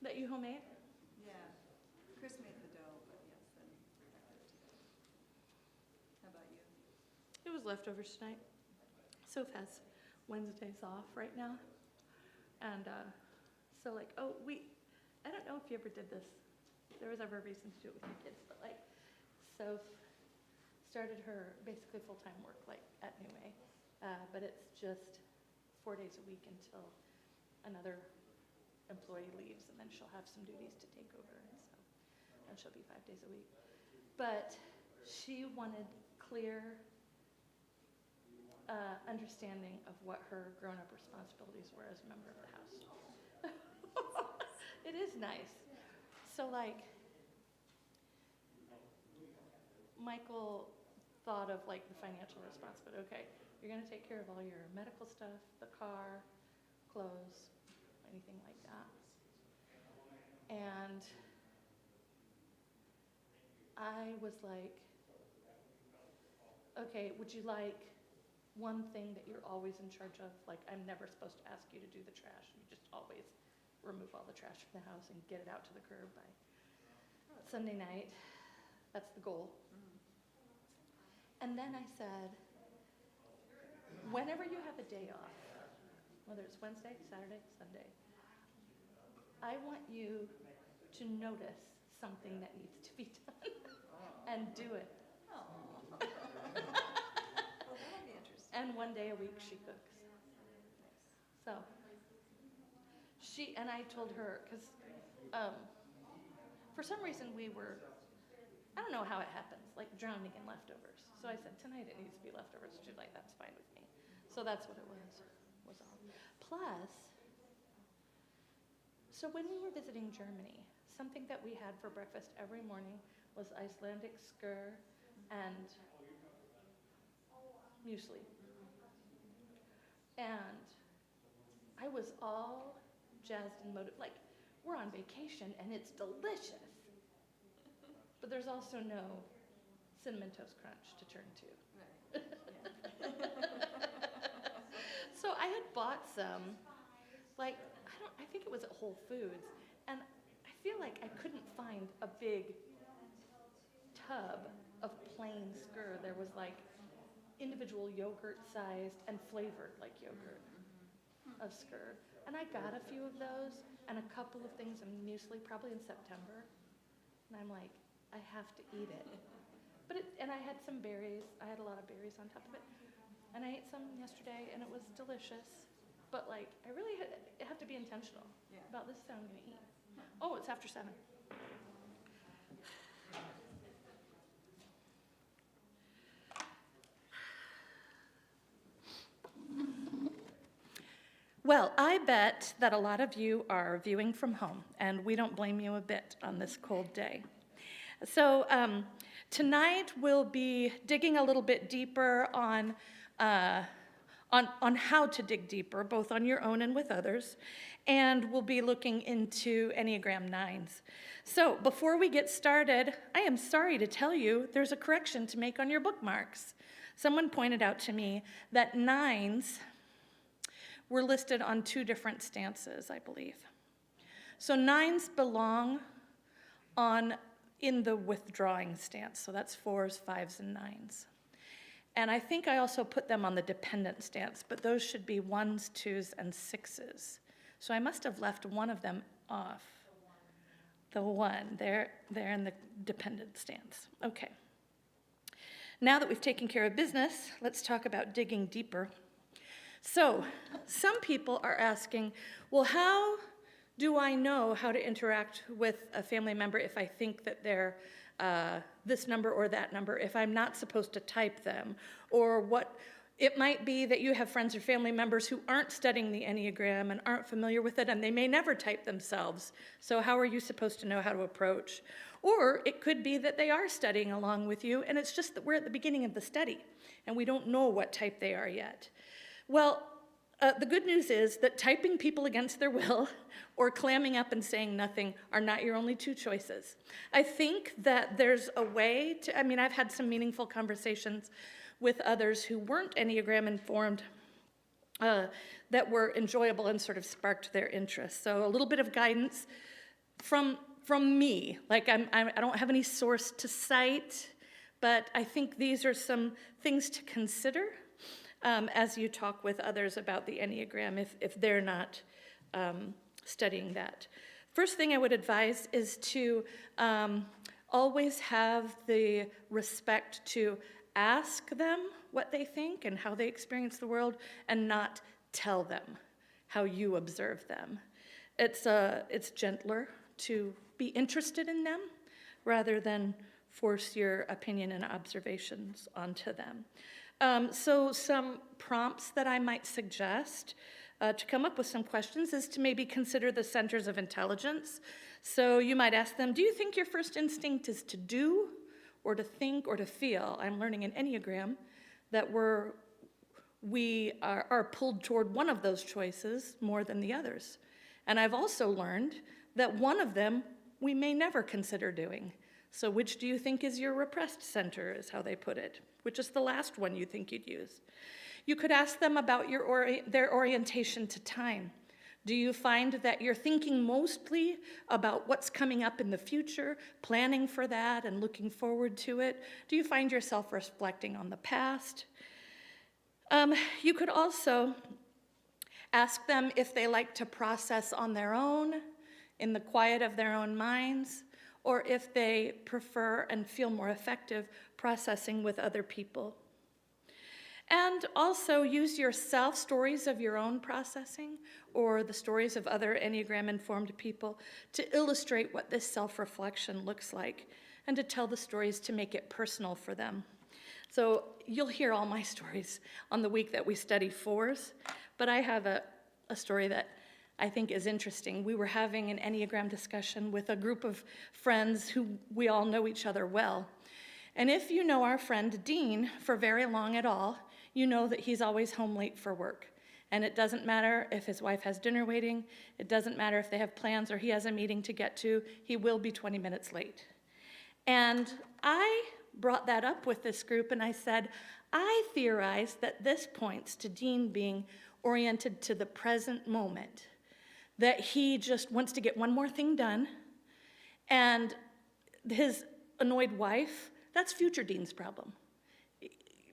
that you homemade? Yeah. Chris made the dough, but yes, then I put it together. How about you? It was leftovers tonight. Soph has Wednesdays off right now. And so like, I don't know if you ever did this. If there was ever a reason to do it with your kids, but like, Soph started her basically full-time work like at New A, but it's just 4 days a week until another employee leaves, and then she'll have some duties to take over, and she'll be 5 days a week. But she wanted clear understanding of what her grown-up responsibilities were as a member of the house. It is nice. So like, Michael thought of like the financial responsibility. Okay, you're gonna take care of all your medical stuff, the car, clothes, anything like that. And I was like, okay, would you like one thing that you're always in charge of? Like, I'm never supposed to ask you to do the trash. You just always remove all the trash from the house and get it out to the curb by Sunday night. That's the goal. And then I said, whenever you have a day off, whether it's Wednesday, Saturday, Sunday, I want you to notice something that needs to be done and do it. Oh. Well, that'll be interesting. And 1 day a week she cooks. So and I told her, because for some reason we were, I don't know how it happens, like drowning in leftovers. So I said, tonight it needs to be leftovers. She's like, that's fine with me. So that's what it was all. Plus, so when we were visiting Germany, something that we had for breakfast every morning was Icelandic skyr and muesli. And I was all jazzed and motivated. Like, we're on vacation and it's delicious. But there's also no Cinnamon Toast Crunch to turn to. Right. Yeah. So I had bought some, like, I think it was at Whole Foods, and I feel like I couldn't find a big tub of plain skyr. There was like individual yogurt sized and flavored like yogurt of skyr. And I got a few of those and a couple of things in muesli, probably in September. And I'm like, I have to eat it. And I had some berries. I had a lot of berries on top of it. And I ate some yesterday, and it was delicious. But like, I really have to be intentional about this is how I'm going to eat. Oh, it's after 7. Well, I bet that a lot of you are viewing from home, and we don't blame you a bit on this cold day. So tonight we'll be digging a little bit deeper on how to dig deeper, both on your own and with others, and we'll be looking into Enneagram Nines. So before we get started, I am sorry to tell you there's a correction to make on your bookmarks. Someone pointed out to me that nines were listed on 2 different stances, I believe. So nines belong in the withdrawing stance, so that's 4s, 5s, and 9s. And I think I also put them on the dependent stance, but those should be 1s, 2s, and 6s. So I must have left one of them off. The 1, they're in the dependent stance. Okay. Now that we've taken care of business, let's talk about digging deeper. So some people are asking, well, how do I know how to interact with a family member if I think that they're this number or that number, if I'm not supposed to type them? Or what it might be that you have friends or family members who aren't studying the Enneagram and aren't familiar with it, and they may never type themselves. So how are you supposed to know how to approach? Or it could be that they are studying along with you, and it's just that we're at the beginning of the study, and we don't know what type they are yet. Well, the good news is that typing people against their will or clamming up and saying nothing are not your only 2 choices. I think that there's a way to, I've had some meaningful conversations with others who weren't Enneagram informed that were enjoyable and sort of sparked their interest. So a little bit of guidance from me. Like I don't have any source to cite, but I think these are some things to consider as you talk with others about the Enneagram if they're not studying that. First thing I would advise is to always have the respect to ask them what they think and how they experience the world, and not tell them how you observe them. It's gentler to be interested in them rather than force your opinion and observations onto them. So some prompts that I might suggest to come up with some questions is to maybe consider the centers of intelligence. So you might ask them, do you think your first instinct is to do or to think or to feel? I'm learning in Enneagram that we are pulled toward one of those choices more than the others. And I've also learned that one of them we may never consider doing. So which do you think is your repressed center, is how they put it? Which is the last one you think you'd use? You could ask them about their orientation to time. Do you find that you're thinking mostly about what's coming up in the future, planning for that and looking forward to it? Do you find yourself reflecting on the past? You could also ask them if they like to process on their own, in the quiet of their own minds, or if they prefer and feel more effective processing with other people. And also use your self-stories of your own processing or the stories of other Enneagram-informed people to illustrate what this self-reflection looks like, and to tell the stories to make it personal for them. So you'll hear all my stories on the week that we study fours, but I have a story that I think is interesting. We were having an Enneagram discussion with a group of friends who we all know each other well. And if you know our friend Dean for very long at all, you know that he's always home late for work. And it doesn't matter if his wife has dinner waiting, it doesn't matter if they have plans or he has a meeting to get to, he will be 20 minutes late. And I brought that up with this group and I said, I theorize that this points to Dean being oriented to the present moment, that he just wants to get one more thing done, and his annoyed wife, that's future Dean's problem.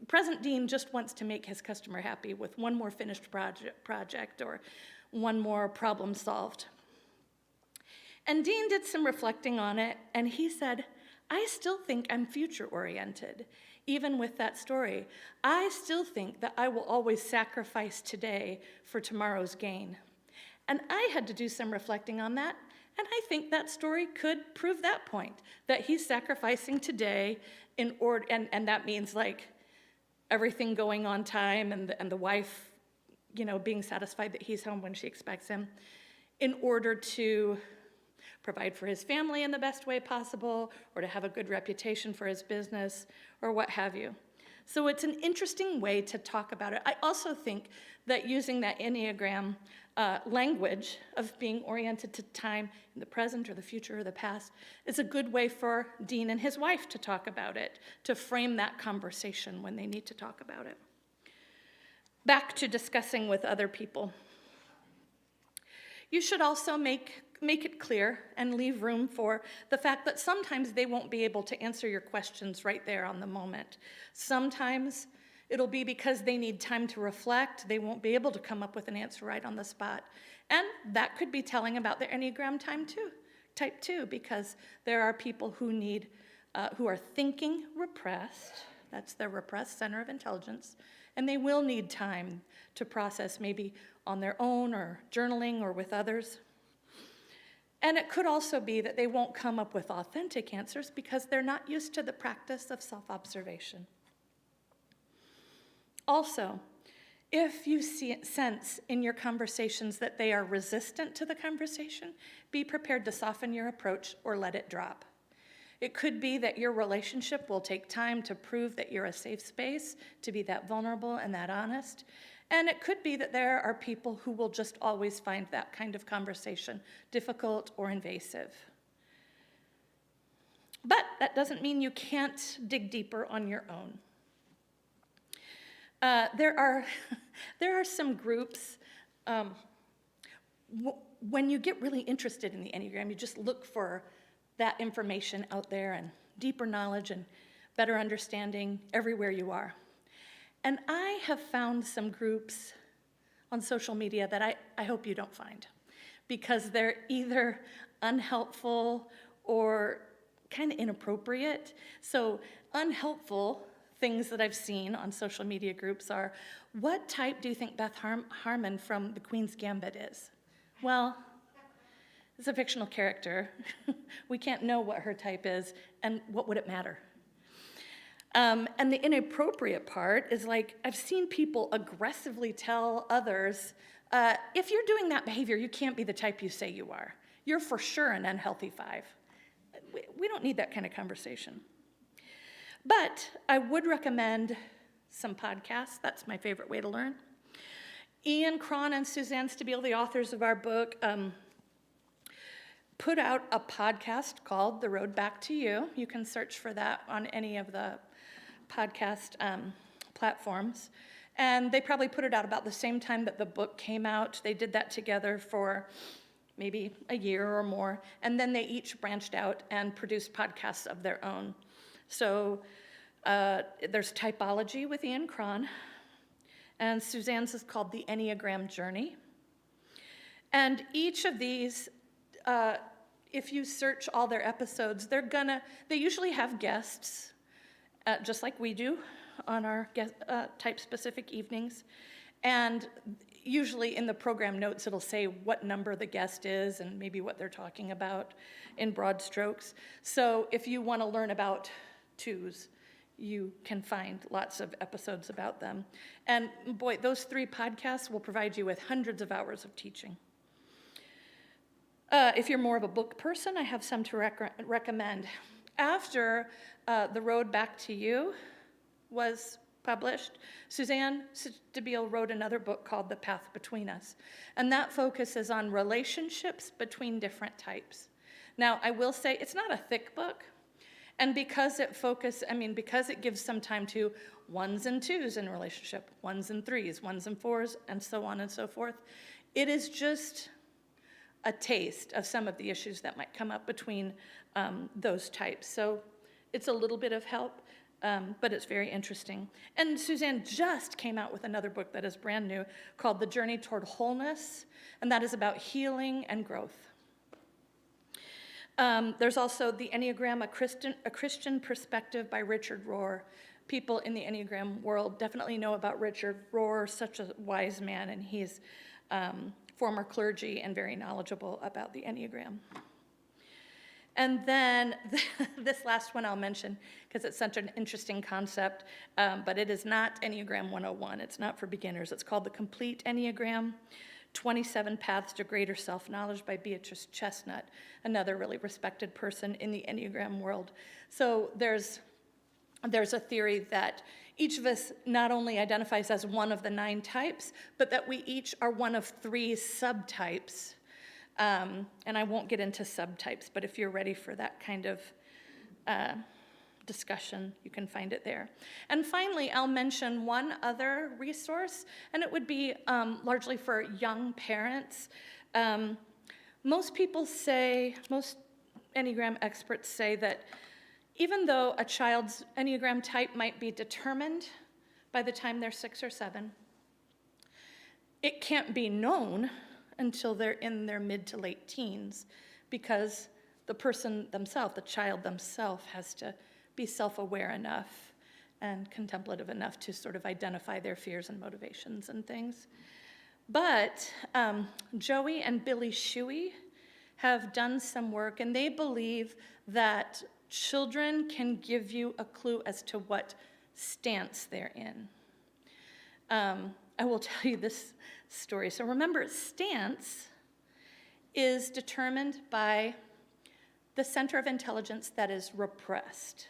Present Dean just wants to make his customer happy with one more finished project or one more problem solved. And Dean did some reflecting on it, and he said, I still think I'm future-oriented, even with that story. I still think that I will always sacrifice today for tomorrow's gain. And I had to do some reflecting on that, and I think that story could prove that point, that he's sacrificing today in order, and that means like everything going on time and the wife, being satisfied that he's home when she expects him, in order to provide for his family in the best way possible, or to have a good reputation for his business, or what have you. So it's an interesting way to talk about it. I also think that using that Enneagram language of being oriented to time in the present or the future or the past is a good way for Dean and his wife to talk about it, to frame that conversation when they need to talk about it. Back to discussing with other people. You should also make it clear and leave room for the fact that sometimes they won't be able to answer your questions right there on the moment. Sometimes it'll be because they need time to reflect. They won't be able to come up with an answer right on the spot. And that could be telling about their Enneagram type 2, because there are people who are thinking repressed. That's their repressed center of intelligence. And they will need time to process, maybe on their own or journaling or with others. And it could also be that they won't come up with authentic answers because they're not used to the practice of self-observation. Also, if you sense in your conversations that they are resistant to the conversation, be prepared to soften your approach or let it drop. It could be that your relationship will take time to prove that you're a safe space, to be that vulnerable and that honest. And it could be that there are people who will just always find that kind of conversation difficult or invasive. But that doesn't mean you can't dig deeper on your own. There are some groups when you get really interested in the Enneagram, you just look for that information out there and deeper knowledge and better understanding everywhere you are. And I have found some groups on social media that I hope you don't find, because they're either unhelpful or kind of inappropriate. So unhelpful things that I've seen on social media groups are, what type do you think Beth Harmon from The Queen's Gambit is? Well, it's a fictional character. We can't know what her type is, and what would it matter? And the inappropriate part is, like, I've seen people aggressively tell others, if you're doing that behavior, you can't be the type you say you are. You're for sure an unhealthy 5. We don't need that kind of conversation. But I would recommend some podcasts. That's my favorite way to learn. Ian Cron and Suzanne Stabile, the authors of our book, put out a podcast called The Road Back to You. You can search for that on any of the podcast platforms. And they probably put it out about the same time that the book came out. They did that together for maybe a year or more. And then they each branched out and produced podcasts of their own. So there's Typology with Ian Cron. And Suzanne's is called The Enneagram Journey. And each of these, if you search all their episodes, they usually have guests, just like we do on our type-specific evenings. And usually in the program notes, it'll say what number the guest is and maybe what they're talking about in broad strokes. So if you want to learn about 2s, you can find lots of episodes about them. And boy, those 3 podcasts will provide you with hundreds of hours of teaching. If you're more of a book person, I have some to recommend. After The Road Back to You was published, Suzanne Stabile wrote another book called The Path Between Us. And that focuses on relationships between different types. Now, I will say it's not a thick book. And because it gives some time to 1s and 2s in a relationship, 1s and 3s, 1s and 4s, and so on and so forth, it is just a taste of some of the issues that might come up between those types. So it's a little bit of help, but it's very interesting. And Suzanne just came out with another book that is brand new called The Journey Toward Wholeness, and that is about healing and growth. There's also The Enneagram, a Christian Perspective by Richard Rohr. People in the Enneagram world definitely know about Richard Rohr, such a wise man, and he's former clergy and very knowledgeable about the Enneagram. And then this last one I'll mention because it's such an interesting concept, but it is not Enneagram 101. It's not for beginners. It's called The Complete Enneagram, 27 Paths to Greater Self-Knowledge by Beatrice Chestnut, another really respected person in the Enneagram world. So there's a theory that each of us not only identifies as one of the 9 types, but that we each are one of 3 subtypes. And I won't get into subtypes, but if you're ready for that kind of discussion, you can find it there. And finally, I'll mention one other resource, and it would be largely for young parents. Most Enneagram experts say that even though a child's Enneagram type might be determined by the time they're 6 or 7, it can't be known until they're in their mid to late teens, because the person themselves, the child themselves, has to be self-aware enough and contemplative enough to sort of identify their fears and motivations and things. But Joey and Billy Shuey have done some work, and they believe that children can give you a clue as to what stance they're in. I will tell you this story. So remember, stance is determined by the center of intelligence that is repressed.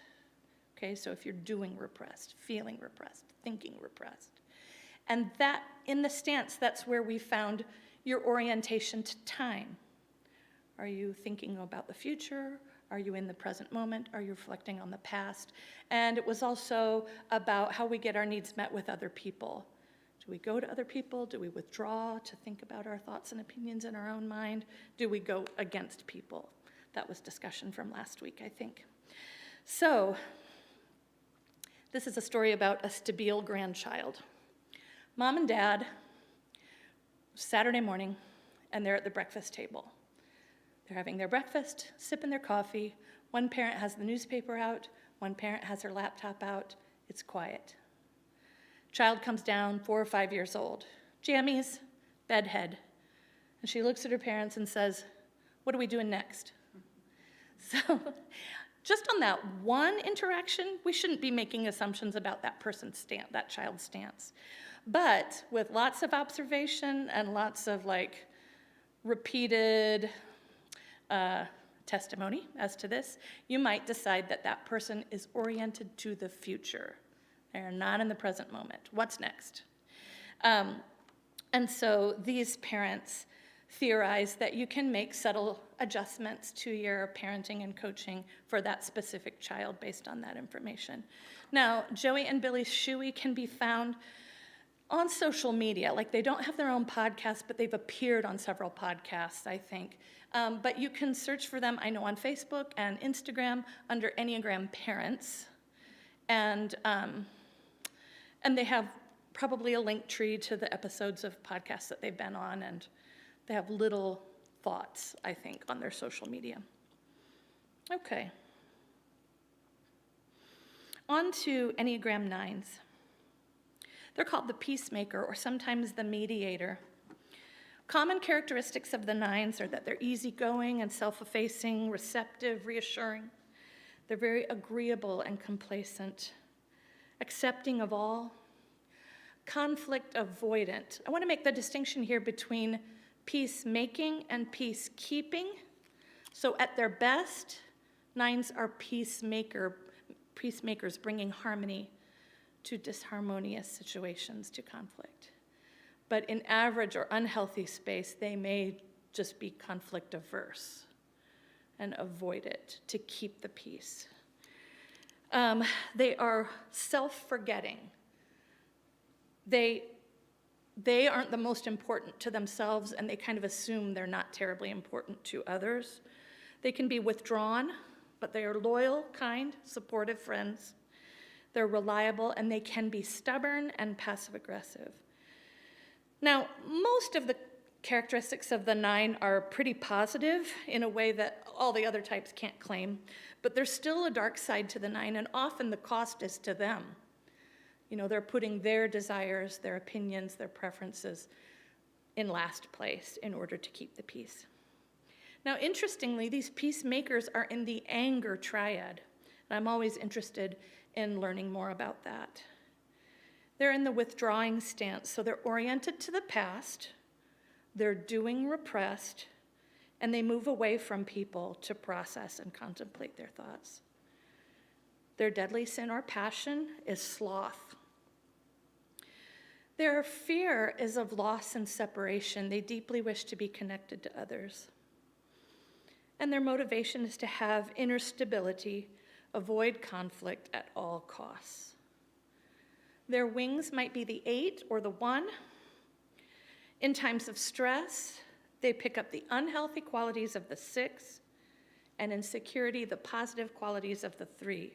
Okay, so if you're doing repressed, feeling repressed, thinking repressed. And that, in the stance, that's where we found your orientation to time. Are you thinking about the future? Are you in the present moment? Are you reflecting on the past? And it was also about how we get our needs met with other people. Do we go to other people? Do we withdraw to think about our thoughts and opinions in our own mind? Do we go against people? That was discussion from last week, I think. So, this is a story about a stabile grandchild. Mom and Dad, Saturday morning, and they're at the breakfast table. They're having their breakfast, sipping their coffee. One parent has the newspaper out. One parent has her laptop out. It's quiet. Child comes down, 4 or 5 years old. Jammies, bedhead. And she looks at her parents and says, "What are we doing next?" So just on that one interaction, we shouldn't be making assumptions about that person's stance, that child's stance. But with lots of observation and lots of repeated testimony as to this, you might decide that that person is oriented to the future. They're not in the present moment. What's next? And so these parents theorize that you can make subtle adjustments to your parenting and coaching for that specific child based on that information. Now, Joey and Billy's Shuey can be found on social media. They don't have their own podcast, but they've appeared on several podcasts, I think. But you can search for them, I know, on Facebook and Instagram under Enneagram Parents. And they have probably a link tree to the episodes of podcasts that they've been on, and they have little thoughts, I think, on their social media. Okay. On to Enneagram Nines. They're called the peacemaker or sometimes the mediator. Common characteristics of the Nines are that they're easygoing and self-effacing, receptive, reassuring. They're very agreeable and complacent, accepting of all, conflict avoidant. I want to make the distinction here between peacemaking and peacekeeping. So at their best, Nines are peacemakers, bringing harmony to disharmonious situations, to conflict. But in average or unhealthy space, they may just be conflict averse and avoid it to keep the peace. They are self-forgetting. They aren't the most important to themselves, and they kind of assume they're not terribly important to others. They can be withdrawn, but they are loyal, kind, supportive friends. They're reliable, and they can be stubborn and passive-aggressive. Now, most of the characteristics of the Nine are pretty positive in a way that all the other types can't claim, but there's still a dark side to the Nine, and often the cost is to them. They're putting their desires, their opinions, their preferences in last place in order to keep the peace. Now, interestingly, these peacemakers are in the anger triad, and I'm always interested in learning more about that. They're in the withdrawing stance, so they're oriented to the past, they're doing repressed, and they move away from people to process and contemplate their thoughts. Their deadly sin or passion is sloth. Their fear is of loss and separation. They deeply wish to be connected to others. And their motivation is to have inner stability, avoid conflict at all costs. Their wings might be the 8 or the 1. In times of stress, they pick up the unhealthy qualities of the 6, and in security, the positive qualities of the 3.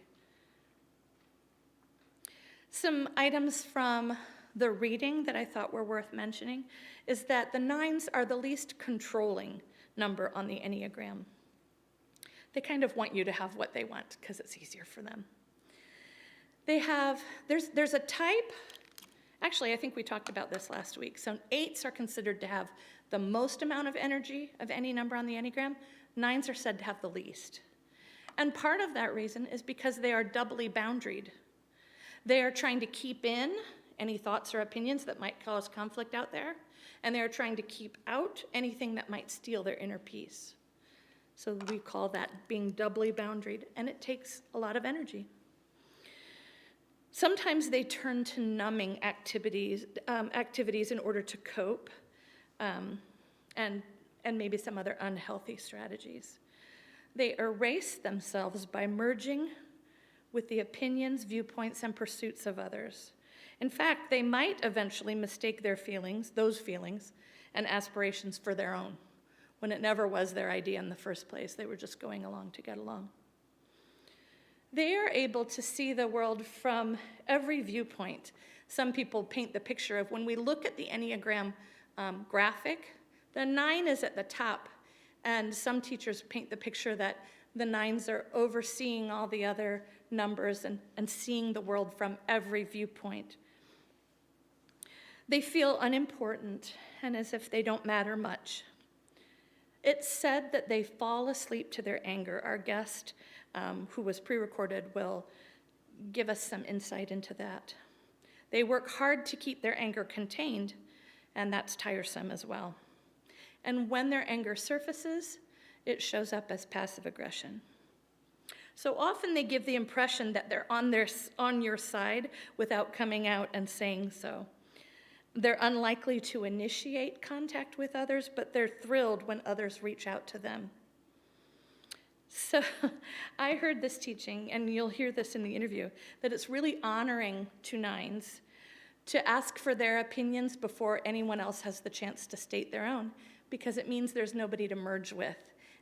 Some items from the reading that I thought were worth mentioning is that the Nines are the least controlling number on the Enneagram. They kind of want you to have what they want because it's easier for them. There's a type, actually I think we talked about this last week, so 8s are considered to have the most amount of energy of any number on the Enneagram. 9s are said to have the least. And part of that reason is because they are doubly boundaried. They are trying to keep in any thoughts or opinions that might cause conflict out there, and they are trying to keep out anything that might steal their inner peace. So we call that being doubly boundaried, and it takes a lot of energy. Sometimes they turn to numbing activities in order to cope, and maybe some other unhealthy strategies. They erase themselves by merging with the opinions, viewpoints, and pursuits of others. In fact, they might eventually mistake their feelings, those feelings, and aspirations for their own, when it never was their idea in the first place. They were just going along to get along. They are able to see the world from every viewpoint. Some people paint the picture of when we look at the Enneagram graphic, the 9 is at the top, and some teachers paint the picture that the 9s are overseeing all the other numbers and seeing the world from every viewpoint. They feel unimportant and as if they don't matter much. It's said that they fall asleep to their anger. Our guest, who was pre-recorded, will give us some insight into that. They work hard to keep their anger contained, and that's tiresome as well. And when their anger surfaces, it shows up as passive aggression. So often they give the impression that they're on your side without coming out and saying so. They're unlikely to initiate contact with others, but they're thrilled when others reach out to them. So I heard this teaching, and you'll hear this in the interview, that it's really honoring to 9s to ask for their opinions before anyone else has the chance to state their own, because it means there's nobody to merge with,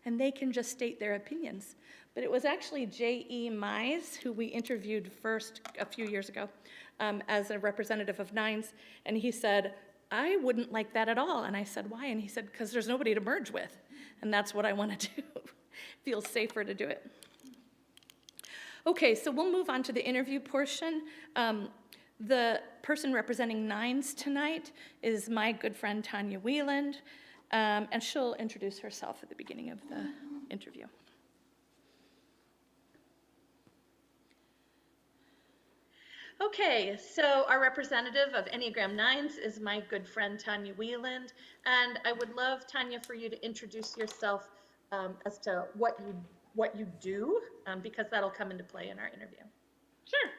and they can just state their opinions. But it was actually J.E. Mize, who we interviewed first a few years ago as a representative of 9s, and he said, I wouldn't like that at all. And I said, why? And he said, because there's nobody to merge with, and that's what I want to do. Feels safer to do it. Okay, so we'll move on to the interview portion. The person representing 9s tonight is my good friend Tanya Wieland, and she'll introduce herself at the beginning of the interview. Okay, so our representative of Enneagram Nines is my good friend Tanya Wieland, and I would love, Tanya, for you to introduce yourself as to what you do, because that'll come into play in our interview. Sure.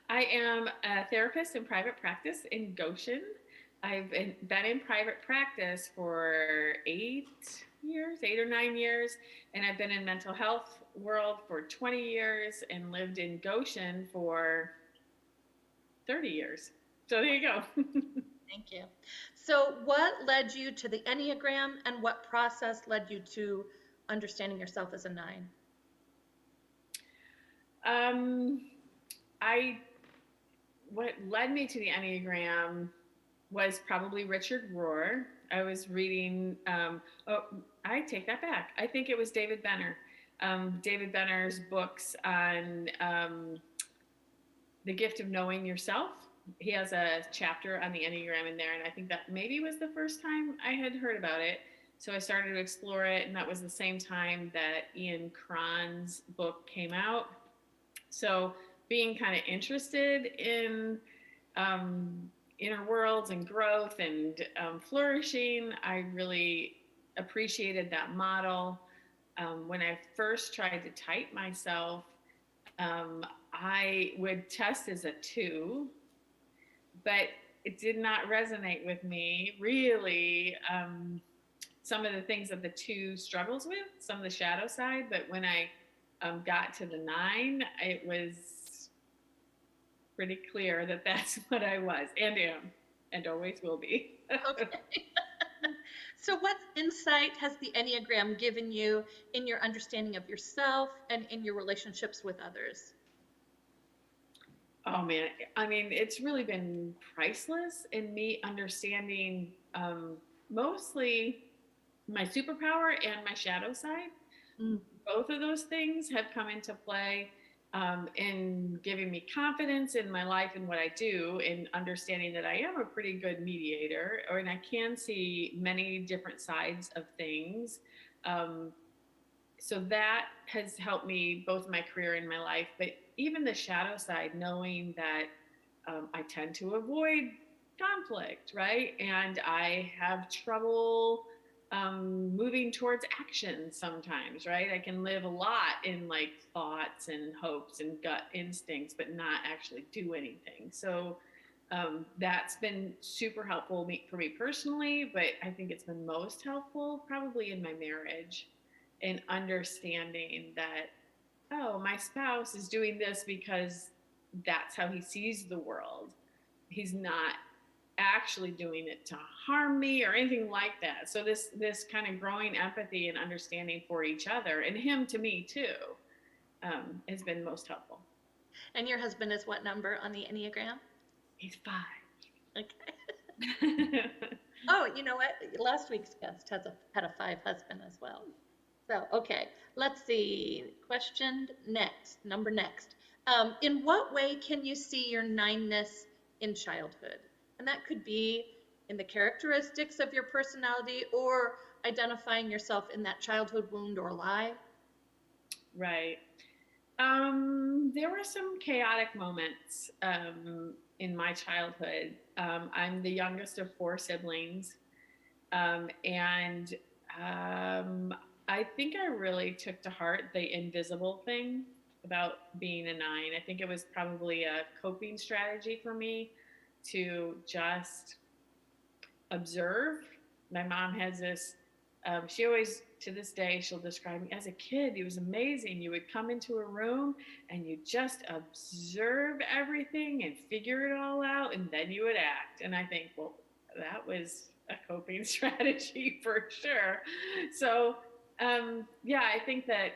I am a therapist in private practice in Goshen. I've been in private practice for 8 or 9 years, and I've been in mental health world for 20 years and lived in Goshen for 30 years. So there you go. Thank you. So what led you to the Enneagram, and what process led you to understanding yourself as a 9? What led me to the Enneagram was probably Richard Rohr. I was reading, I take that back. I think it was David Benner. David Benner's books on the gift of knowing yourself. He has a chapter on the Enneagram in there, and I think that maybe was the first time I had heard about it. So I started to explore it, and that was the same time that Ian Cron's book came out. So being kind of interested in inner worlds and growth and flourishing, I really appreciated that model. When I first tried to type myself, I would test as a 2, but it did not resonate with me, really. Some of the things that the 2 struggles with, some of the shadow side, but when I got to the 9, it was pretty clear that that's what I was and am and always will be. Okay. So what insight has the Enneagram given you in your understanding of yourself and in your relationships with others? Oh man, I mean, it's really been priceless in me understanding mostly my superpower and my shadow side. Both of those things have come into play in giving me confidence in my life and what I do, and understanding that I am a pretty good mediator, and I can see many different sides of things. So that has helped me both in my career and my life, but even the shadow side, knowing that I tend to avoid conflict, right? And I have trouble moving towards action sometimes, right? I can live a lot in like thoughts and hopes and gut instincts, but not actually do anything. So that's been super helpful for me personally, but I think it's been most helpful probably in my marriage, in understanding that, oh, my spouse is doing this because that's how he sees the world. he's not actually doing it to harm me or anything like that. So this kind of growing empathy and understanding for each other, and him to me too, has been most helpful. And your husband is what number on the Enneagram? He's 5. Okay. Oh, you know what? Last week's guest had a 5 husband as well. So, okay, let's see. Question next, number next. In what way can you see your 9-ness in childhood? And that could be in the characteristics of your personality or identifying yourself in that childhood wound or lie. Right. There were some chaotic moments in my childhood. I'm the youngest of 4 siblings, and I think I really took to heart the invisible thing about being a 9. I think it was probably a coping strategy for me to just observe. My mom has this, she always, to this day, she'll describe me as a kid. It was amazing. You would come into a room and you just observe everything and figure it all out, and then you would act. And I think, well, that was a coping strategy for sure. So, yeah, I think that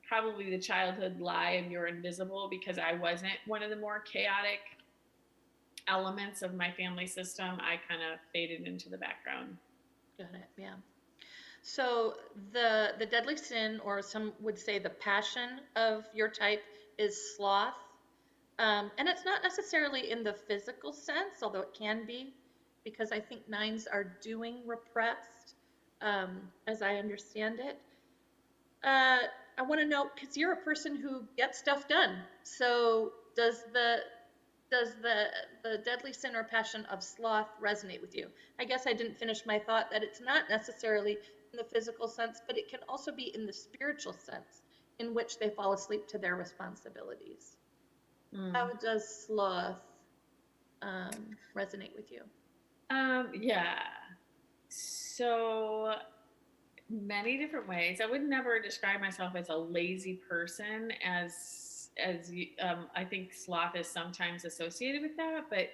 probably the childhood lie and you're invisible, because I wasn't one of the more chaotic elements of my family system. I kind of faded into the background. Got it, yeah. So the deadly sin, or some would say the passion of your type, is sloth. And it's not necessarily in the physical sense, although it can be, because I think 9s are doing repressed, as I understand it. I want to know, because you're a person who gets stuff done. So does the deadly sin or passion of sloth resonate with you? I guess I didn't finish my thought that it's not necessarily in the physical sense, but it can also be in the spiritual sense in which they fall asleep to their responsibilities. How does sloth resonate with you? Yeah. So many different ways. I would never describe myself as a lazy person, as I think sloth is sometimes associated with that, but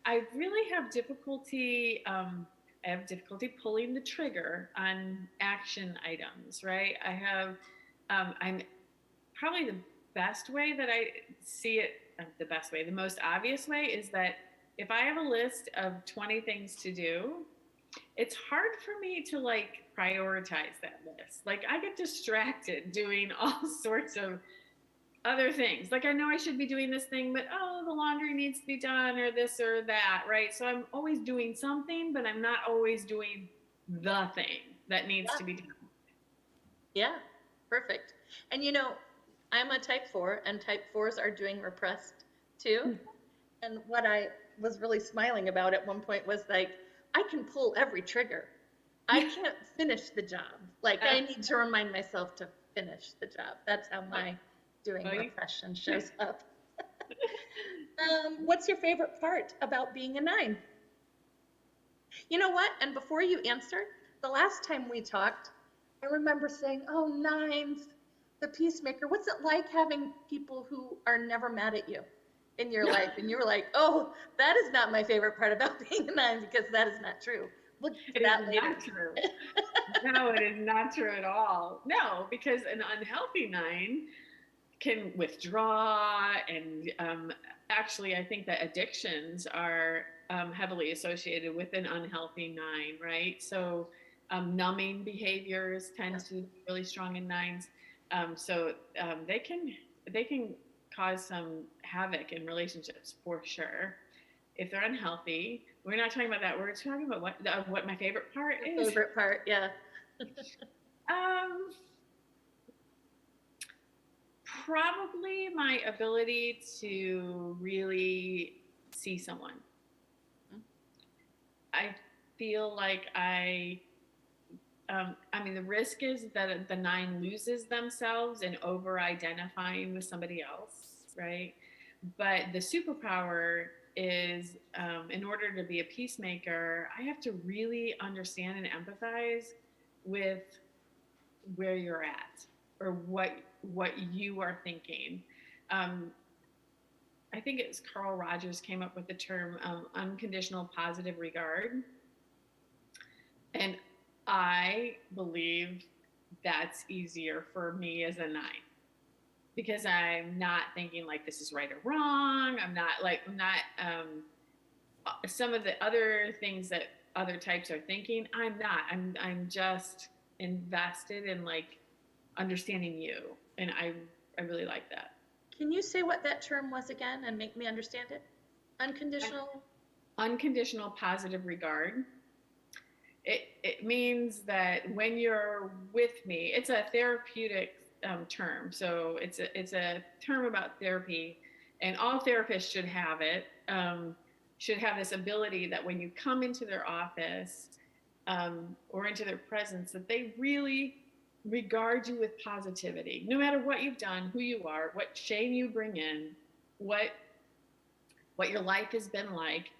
I really have difficulty. I have difficulty pulling the trigger on action items. Right. I have. I'm probably the best way that I see it. The best way, the most obvious way, is that if I have a list of 20 things to do, it's hard for me to like prioritize that list. Like I get distracted doing all sorts of other things. Like I know I should be doing this thing, but oh, the laundry needs to be done, or this or that, right? So I'm always doing something, but I'm not always doing the thing that needs to be done. Yeah, perfect. And you know, I'm a type 4, and type 4s are doing repressed too. And what I was really smiling about at one point was like, I can pull every trigger. I can't finish the job. Like I need to remind myself to finish the job. That's how my doing repression shows up. What's your favorite part about being a 9? You know what? And before you answer, the last time we talked, I remember saying, oh, 9s, the peacemaker. What's it like having people who are never mad at you in your life? And you were like, oh, that is not my favorite part about being a 9, because that is not true. We'll get to that later. Not true. No, it is not true at all. No, because an unhealthy 9 can withdraw, and actually I think that addictions are heavily associated with an unhealthy 9, right? So numbing behaviors tend to be really strong in 9s. So they can cause some havoc in relationships for sure if they're unhealthy. We're not talking about that. We're talking about what my favorite part is. Favorite part, yeah. Probably my ability to really see someone. I feel like the risk is that the 9 loses themselves in over-identifying with somebody else, right? But the superpower is, in order to be a peacemaker, I have to really understand and empathize with where you're at, or what you are thinking. I I think it was Carl Rogers came up with the term unconditional positive regard. And I believe that's easier for me as a 9 because I'm not thinking like this is right or wrong. I'm not some of the other things that other types are thinking. I'm not. I'm just invested in like understanding you, and I really like that. Can you say what that term was again and make me understand it? Unconditional? Unconditional positive regard. It means that when you're with me, it's a therapeutic term. So it's a term about therapy, and all therapists should have it. Should have this ability that when you come into their office or into their presence, that they really regard you with positivity, no matter what you've done, who you are, what shame you bring in, what your life has been like,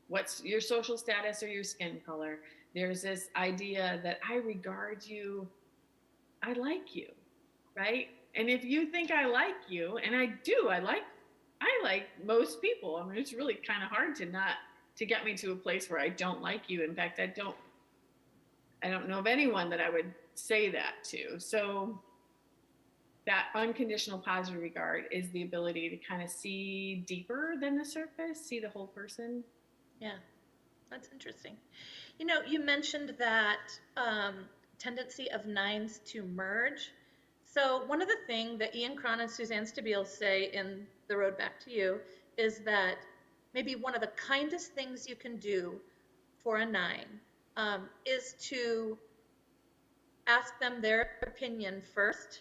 what's your social status or your skin color. There's this idea that I regard you, I like you, right? And if you think I like you, and I do, I like most people. I mean, it's really kind of hard to get me to a place where I don't like you. In fact, I don't know of anyone that I would say that to. So that unconditional positive regard is the ability to kind of see deeper than the surface, see the whole person. Yeah, that's interesting. You know, you mentioned that tendency of 9s to merge. So one of the things that Ian Cron and Suzanne Stabile say in The Road Back to You is that maybe one of the kindest things you can do for a 9 is to ask them their opinion first,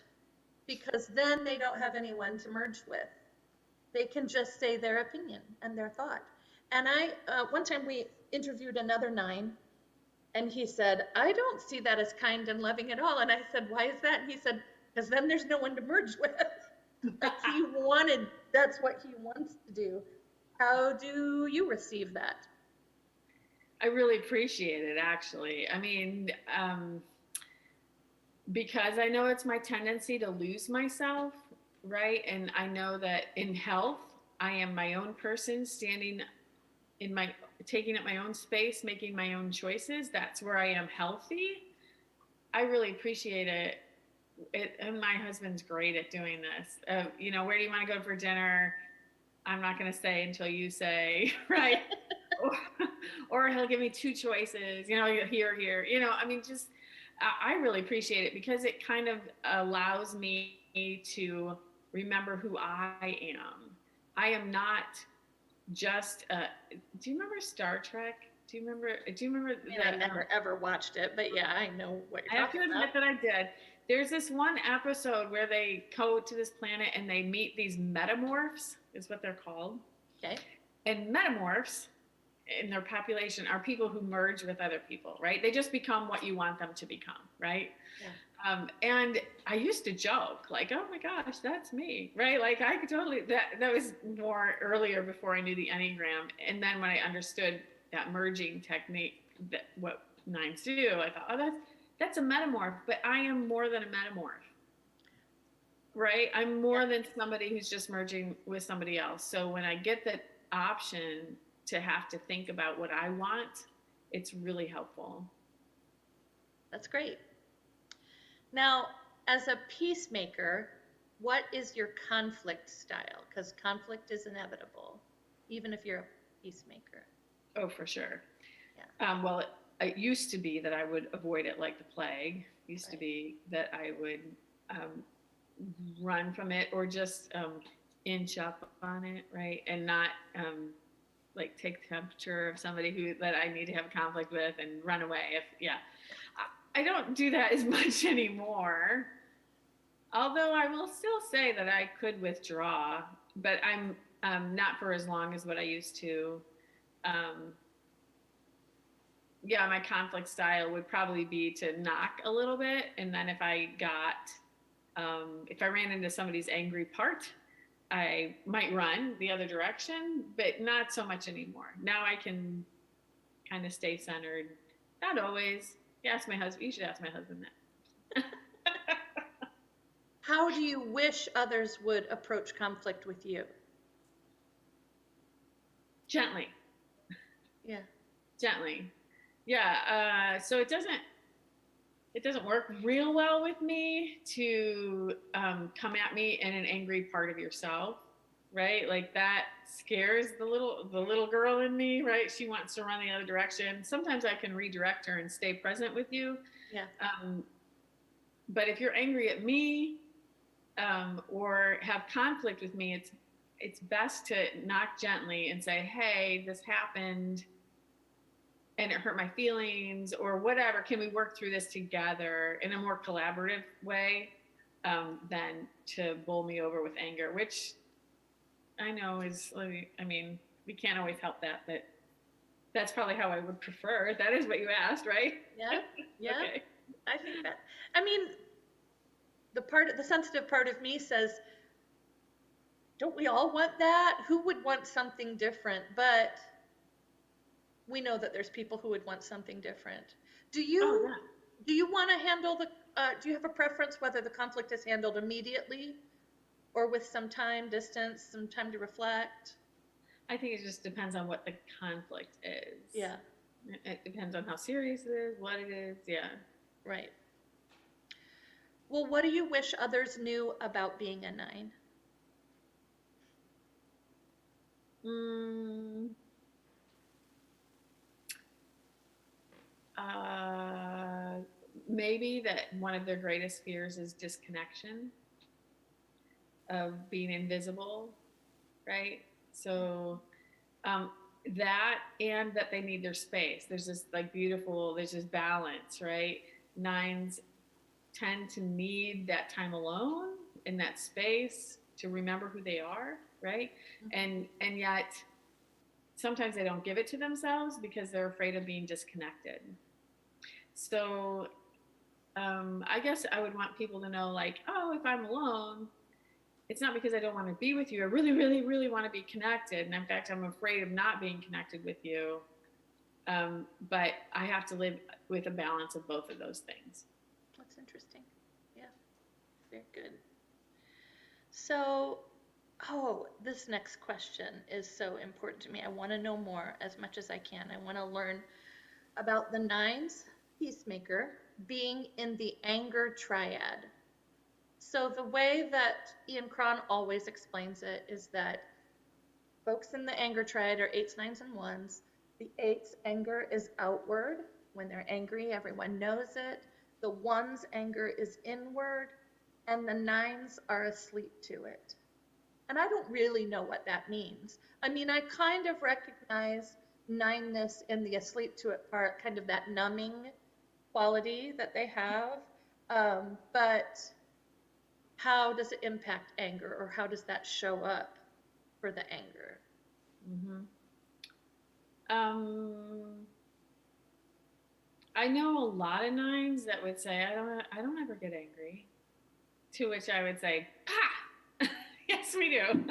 because then they don't have anyone to merge with. They can just say their opinion and their thought. And one time we interviewed another 9, and he said, I don't see that as kind and loving at all. And I said, why is that? And he said, because then there's no one to merge with. That's what he wants to do. How do you receive that? I really appreciate it, actually. I mean, because I know it's my tendency to lose myself, right? And I know that in health, I am my own person, taking up my own space, making my own choices. That's where I am healthy. I really appreciate it. And my husband's great at doing this. Where do you want to go for dinner? I'm not going to say until you say, right? or he'll give me 2 choices, here. I really appreciate it because it kind of allows me to remember who I am. I am not just, do you remember Star Trek? Do you remember I never ever watched it, but yeah, I know what you're talking about. I have to admit that I did. There's this one episode where they go to this planet and they meet these metamorphs, is what they're called. Okay. And metamorphs in their population are people who merge with other people, right? They just become what you want them to become, right? Yeah. And I used to joke, like, oh my gosh, that's me, right? Like I could totally, that was more earlier before I knew the Enneagram. And then when I understood that merging technique, that what 9s do, I thought, oh, that's a metamorph, but I am more than a metamorph, right? I'm more than somebody who's just merging with somebody else. So when I get that option to have to think about what I want, it's really helpful. That's great. Now, as a peacemaker, what is your conflict style? Because conflict is inevitable, even if you're a peacemaker. Oh, for sure. Yeah. Well, it used to be that I would avoid it like the plague. It used to be that I would run from it or just inch up on it, right? And not like take the temperature of somebody that I need to have a conflict with and run away. I don't do that as much anymore. Although I will still say that I could withdraw, but I'm not for as long as what I used to. My conflict style would probably be to knock a little bit. And then if I ran into somebody's angry part, I might run the other direction, but not so much anymore. Now I can kind of stay centered. Not always. You should ask my husband that. How do you wish others would approach conflict with you? Gently. Yeah. Gently. Yeah. So it doesn't work real well with me to come at me in an angry part of yourself, right? Like that scares the little girl in me, right? She wants to run the other direction. Sometimes I can redirect her and stay present with you. Yeah. But if you're angry at me or have conflict with me, it's best to knock gently and say, hey, this happened and it hurt my feelings or whatever. Can we work through this together in a more collaborative way than to bowl me over with anger, which I know is, I mean, we can't always help that, but that's probably how I would prefer. That is what you asked, right? Yeah. Yeah. Okay. I think that, I mean, the sensitive part of me says, don't we all want that? Who would want something different? But we know that there's people who would want something different. Do Oh, you yeah. do you want to handle do you have a preference whether the conflict is handled immediately or with some time, distance, some time to reflect? I think it just depends on what the conflict is. Yeah, It depends on how serious it is, what it is. Yeah. right. Well, what do you wish others knew about being a 9? Mm, maybe that one of their greatest fears is disconnection, of being invisible, right? So that and that they need their space. There's this there's this balance, right? Nines tend to need that time alone in that space to remember who they are, right? And yet sometimes they don't give it to themselves because they're afraid of being disconnected. So I guess I would want people to know, like, oh, if I'm alone, it's not because I don't want to be with you. I really, really, really want to be connected. And in fact, I'm afraid of not being connected with you. But I have to live with a balance of both of those things. That's interesting. Yeah, very good. So, this next question is so important to me. I want to know more as much as I can. I want to learn about the 9's peacemaker being in the anger triad. So the way that Ian Cron always explains it is that folks in the anger triad are 8s, 9s, and 1s. The 8's anger is outward. When they're angry, everyone knows it. The 1's anger is inward, and the 9's are asleep to it. And I don't really know what that means. I mean, I kind of recognize 9ness in the asleep to it part, kind of that numbing quality that they have. But how does it impact anger, or how does that show up for the anger? Mm-hmm. I know a lot of 9s that would say, I don't ever get angry. To which I would say, "Pa! Yes, we do."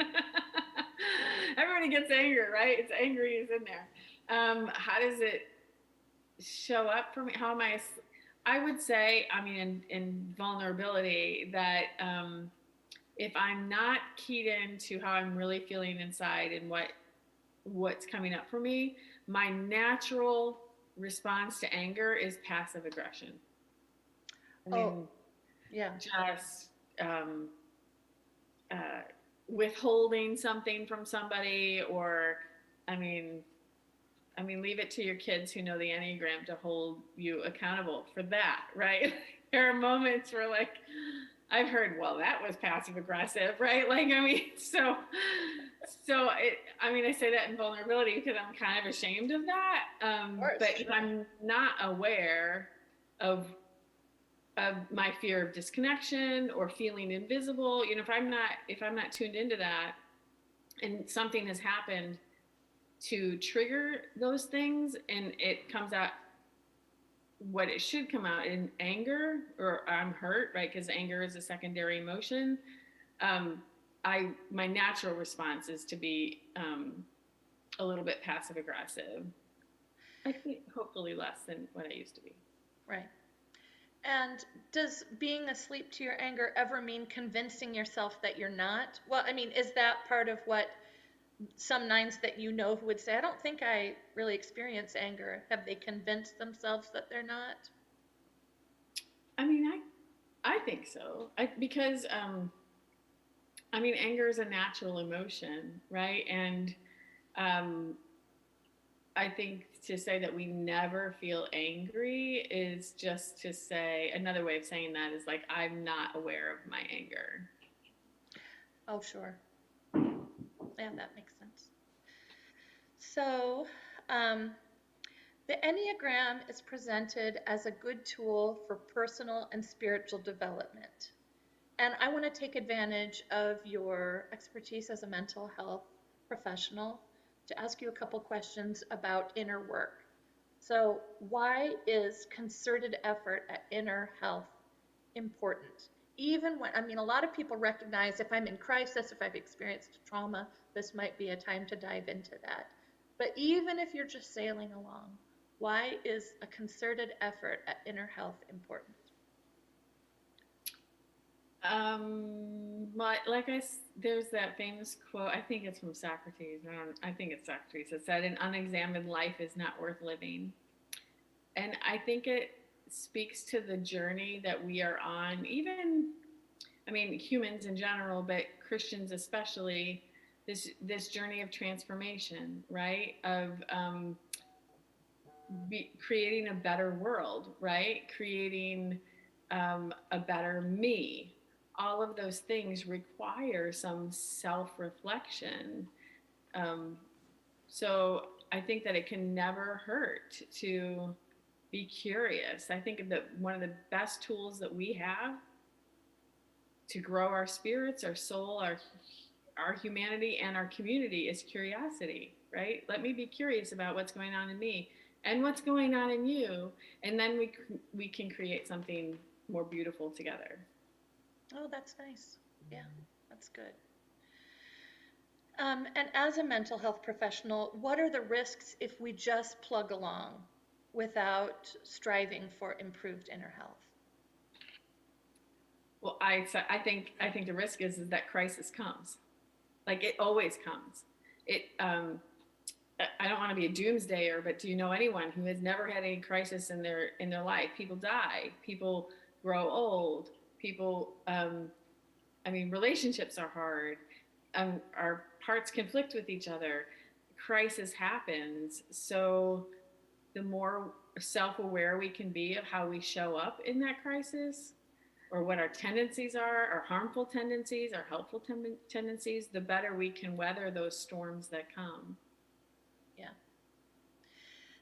Everybody gets angry, right? It's angry is in there. How does it show up for me? How am I would say, I mean, in vulnerability, that if I'm not keyed into how I'm really feeling inside and what's coming up for me, my natural response to anger is passive aggression. I mean, yeah. just withholding something from somebody, or I mean, leave it to your kids who know the Enneagram to hold you accountable for that, right? There are moments where, like, I've heard, well, that was passive aggressive, right? Like, I mean, so I say that in vulnerability because I'm kind of ashamed of that. But if I'm not aware of my fear of disconnection or feeling invisible, if I'm not tuned into that, and something has happened to trigger those things, and it comes out what it should come out in anger, or I'm hurt, right? Because anger is a secondary emotion. My natural response is to be a little bit passive aggressive. I think hopefully less than what I used to be. Right. And does being asleep to your anger ever mean convincing yourself that you're not? Well, I mean, is that part of what some nines that you know who would say, I don't think I really experience anger. Have they convinced themselves that they're not? I mean, I think so. Because I mean, anger is a natural emotion, right? And um, I think to say that we never feel angry is just to say, another way of saying that is like, I'm not aware of my anger. Oh, sure. Yeah, that makes sense. So, um, the Enneagram is presented as a good tool for personal and spiritual development. And I want to take advantage of your expertise as a mental health professional to ask you a couple questions about inner work. So, why is concerted effort at inner health important? Even when, I mean, a lot of people recognize if I'm in crisis, if I've experienced trauma, this might be a time to dive into that. But even if you're just sailing along, why is a concerted effort at inner health important? There's that famous quote. I think it's from Socrates. I think it's Socrates that said, "An unexamined life is not worth living." And I think it speaks to the journey that we are on. Even, I mean, humans in general, but Christians especially. This journey of transformation, right? Of creating a better world, right? Creating a better me. All of those things require some self reflection. Um, so I think that it can never hurt to be curious. I think that one of the best tools that we have to grow our spirits, our soul, our humanity, and our community is curiosity, right? Let me be curious about what's going on in me and what's going on in you, and then we can create something more beautiful together. Oh, that's nice. Yeah, that's good. And as a mental health professional, what are the risks if we just plug along without striving for improved inner health? Well, I think the risk is that crisis comes, like it always comes. It I don't want to be a doomsdayer, but do you know anyone who has never had any crisis in their life? People die, people grow old, people. I mean, relationships are hard. Our parts conflict with each other. Crisis happens. So the more self-aware we can be of how we show up in that crisis, or what our tendencies are, our harmful tendencies, our helpful tendencies, the better we can weather those storms that come. Yeah.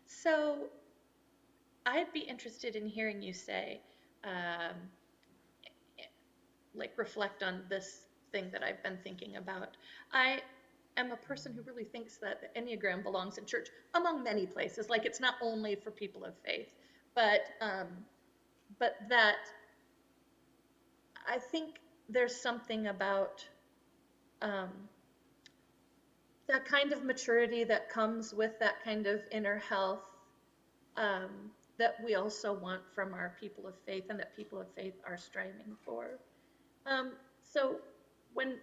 So I'd be interested in hearing you say, um, like, reflect on this thing that I've been thinking about. I am a person who really thinks that the Enneagram belongs in church, among many places. Like, it's not only for people of faith, but that I think there's something about um, that kind of maturity that comes with that kind of inner health, that we also want from our people of faith and that people of faith are striving for. So when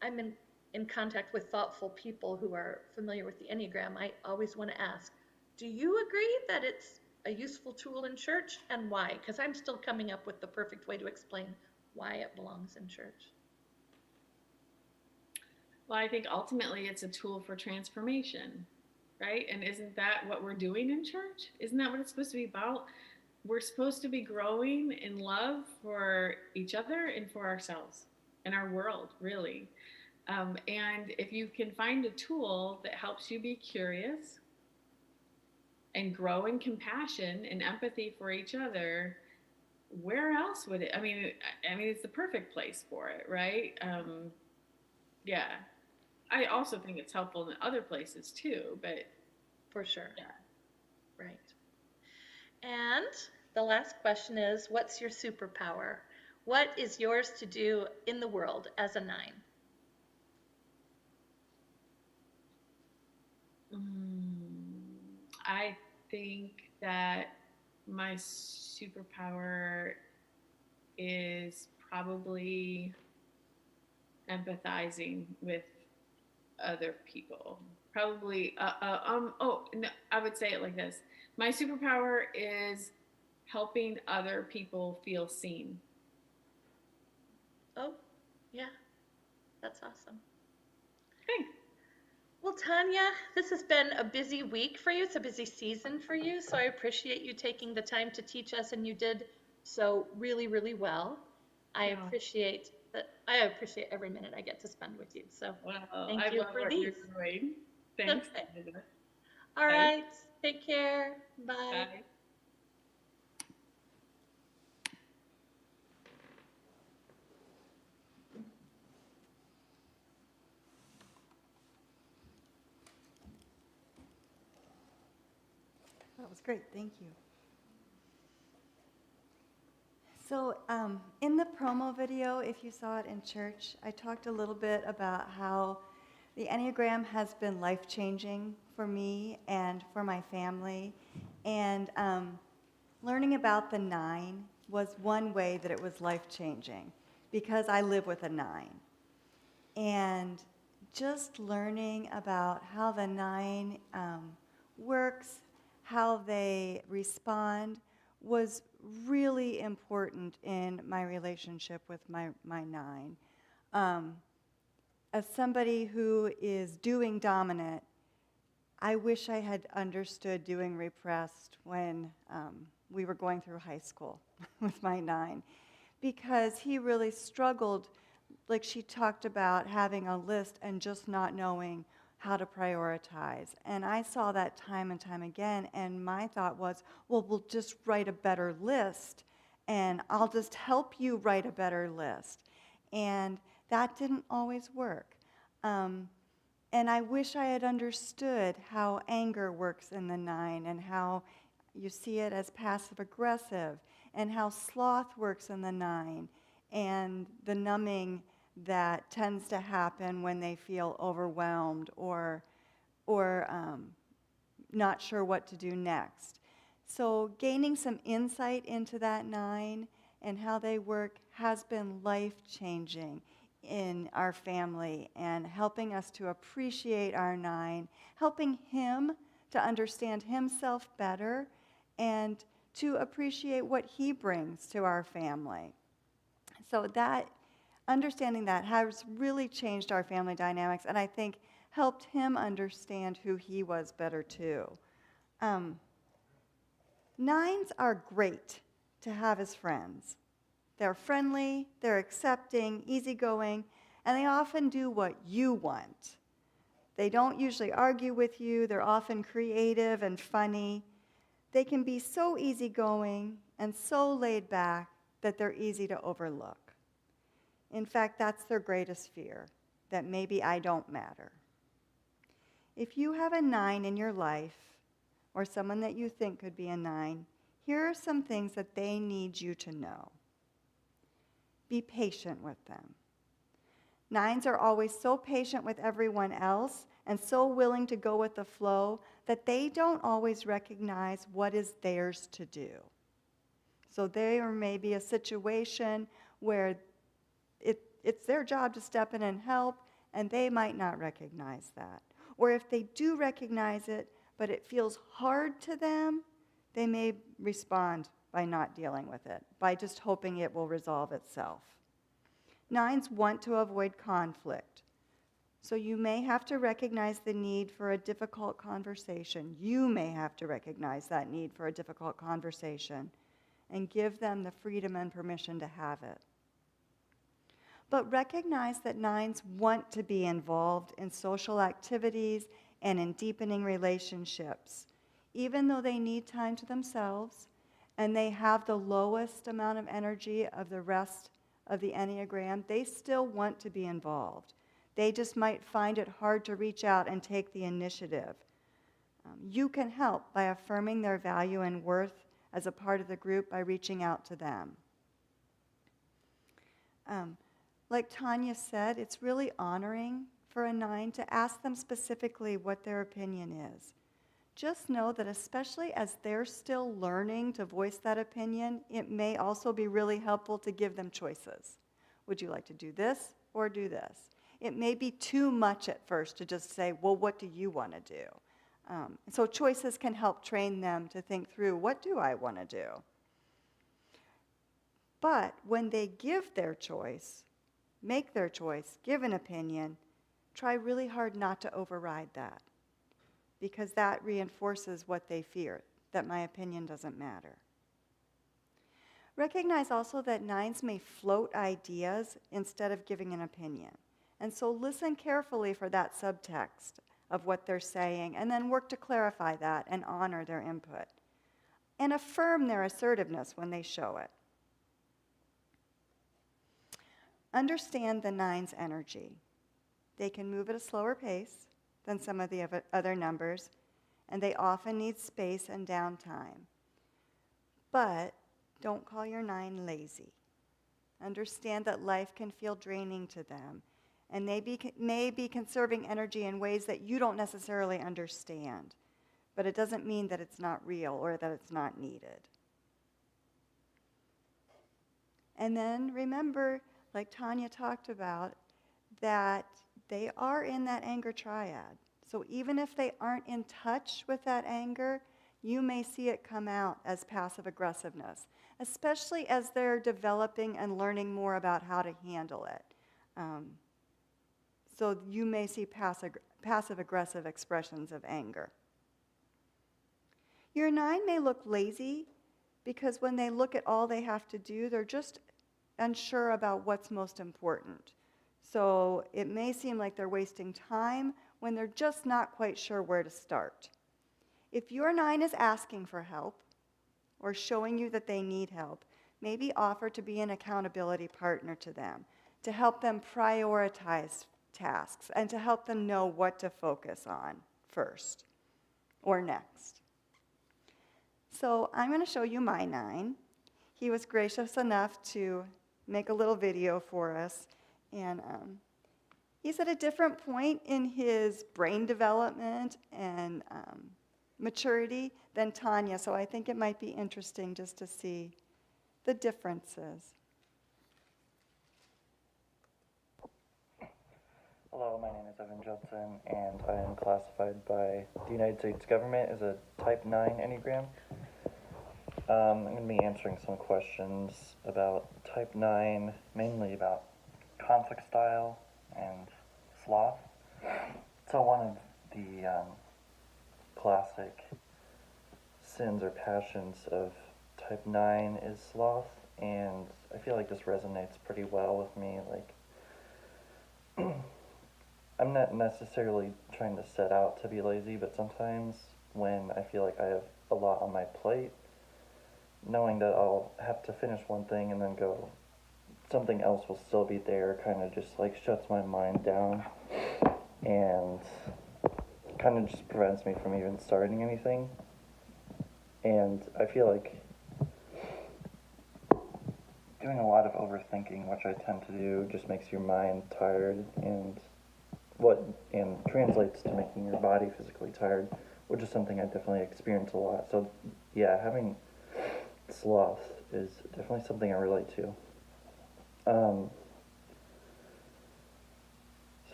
I'm in contact with thoughtful people who are familiar with the Enneagram, I always want to ask, do you agree that it's a useful tool in church, and why? Because I'm still coming up with the perfect way to explain why it belongs in church. Well, I think ultimately it's a tool for transformation, right? And isn't that what we're doing in church? Isn't that what it's supposed to be about? We're supposed to be growing in love for each other and for ourselves and our world, really. And if you can find a tool that helps you be curious and grow in compassion and empathy for each other, where else would it? I mean, it's the perfect place for it, right? Yeah. I also think it's helpful in other places too, but For sure. yeah. Right. And the last question is, what's your superpower? What is yours to do in the world as a nine? I think that my superpower is probably empathizing with other people. Probably, oh, no, I would say it like this. My superpower is helping other people feel seen. Oh, yeah, that's awesome. Okay. Well, Tanya, this has been a busy week for you. It's a busy season for you, so I appreciate you taking the time to teach us, and you did so really, really well. I Yeah. appreciate that. I appreciate every minute I get to spend with you. So Well, thank I you love for what these. you're doing. Thanks. Okay. Linda. All Bye. right. Take care. Bye. Bye. That was great, thank you. So in the promo video, if you saw it in church, I talked a little bit about how the Enneagram has been life-changing for me and for my family. And learning about the 9 was one way that it was life-changing because I live with a 9. And just learning about how the 9 works, how they respond, was really important in my relationship with my 9. As somebody who is doing dominant, I wish I had understood doing repressed when we were going through high school with my 9, because he really struggled. Like she talked about having a list and just not knowing how to prioritize. And I saw that time and time again, and my thought was, well, we'll just write a better list, and I'll just help you write a better list. And that didn't always work. And I wish I had understood how anger works in the 9 and how you see it as passive aggressive and how sloth works in the 9 and the numbing that tends to happen when they feel overwhelmed or not sure what to do next. So gaining some insight into that 9 and how they work has been life-changing in our family and helping us to appreciate our 9, helping him to understand himself better and to appreciate what he brings to our family. So that understanding that has really changed our family dynamics, and I think helped him understand who he was better too. 9s are great to have as friends. They're friendly, they're accepting, easygoing, and they often do what you want. They don't usually argue with you. They're often creative and funny. They can be so easygoing and so laid back that they're easy to overlook. In fact, that's their greatest fear, that maybe I don't matter. If you have a 9 in your life, or someone that you think could be a 9, here are some things that they need you to know. Be patient with them. 9s are always so patient with everyone else and so willing to go with the flow that they don't always recognize what is theirs to do. So there may be a situation where it's their job to step in and help, and they might not recognize that. Or if they do recognize it, but it feels hard to them, they may respond by not dealing with it, by just hoping it will resolve itself. 9s want to avoid conflict. So you may have to recognize the need for a difficult conversation. You may have to recognize that need for a difficult conversation and give them the freedom and permission to have it. But recognize that 9s want to be involved in social activities and in deepening relationships, even though they need time to themselves and they have the lowest amount of energy of the rest of the Enneagram. They still want to be involved. They just might find it hard to reach out and take the initiative. You can help by affirming their value and worth as a part of the group by reaching out to them. Like Tanya said, it's really honoring for a 9 to ask them specifically what their opinion is. Just know that especially as they're still learning to voice that opinion, it may also be really helpful to give them choices. Would you like to do this or do this? it may be too much at first to just say, well, what do you want to do? So choices can help train them to think through, what do I want to do? But when they give their choice, make their choice, give an opinion, try really hard not to override that, because that reinforces what they fear, that my opinion doesn't matter. Recognize also that 9s may float ideas instead of giving an opinion. And so listen carefully for that subtext of what they're saying, and then work to clarify that and honor their input. And affirm their assertiveness when they show it. Understand the 9's energy. They can move at a slower pace than some of the other numbers, and they often need space and downtime. But don't call your 9 lazy. Understand that life can feel draining to them, and they may be conserving energy in ways that you don't necessarily understand. But it doesn't mean that it's not real or that it's not needed. And then remember, like Tanya talked about, that they are in that anger triad. So even if they aren't in touch with that anger, you may see it come out as passive aggressiveness, especially as they're developing and learning more about how to handle it. So you may see passive aggressive expressions of anger. Your 9 may look lazy because when they look at all they have to do, they're just unsure about what's most important. So it may seem like they're wasting time when they're just not quite sure where to start. If your 9 is asking for help or showing you that they need help, maybe offer to be an accountability partner to them, to help them prioritize tasks and to help them know what to focus on first or next. So I'm going to show you my 9. He was gracious enough to make a little video for us, and he's at a different point in his brain development and maturity than Tanya, so I think it might be interesting just to see the differences. Hello, my name is Evan Judson, and I am classified by the United States government as a Type 9 Enneagram. I'm going to be answering some questions about Type 9, mainly about conflict style and sloth. So one of the classic sins or passions of Type 9 is sloth, and I feel like this resonates pretty well with me. Like, I'm not necessarily trying to set out to be lazy, but sometimes when I feel like I have a lot on my plate, knowing that I'll have to finish one thing and then go, something else will still be there, kind of just like shuts my mind down and kind of just prevents me from even starting anything. And I feel like doing a lot of overthinking, which I tend to do, just makes your mind tired and translates to making your body physically tired, which is something I definitely experience a lot. So yeah, having sloth is definitely something I relate to.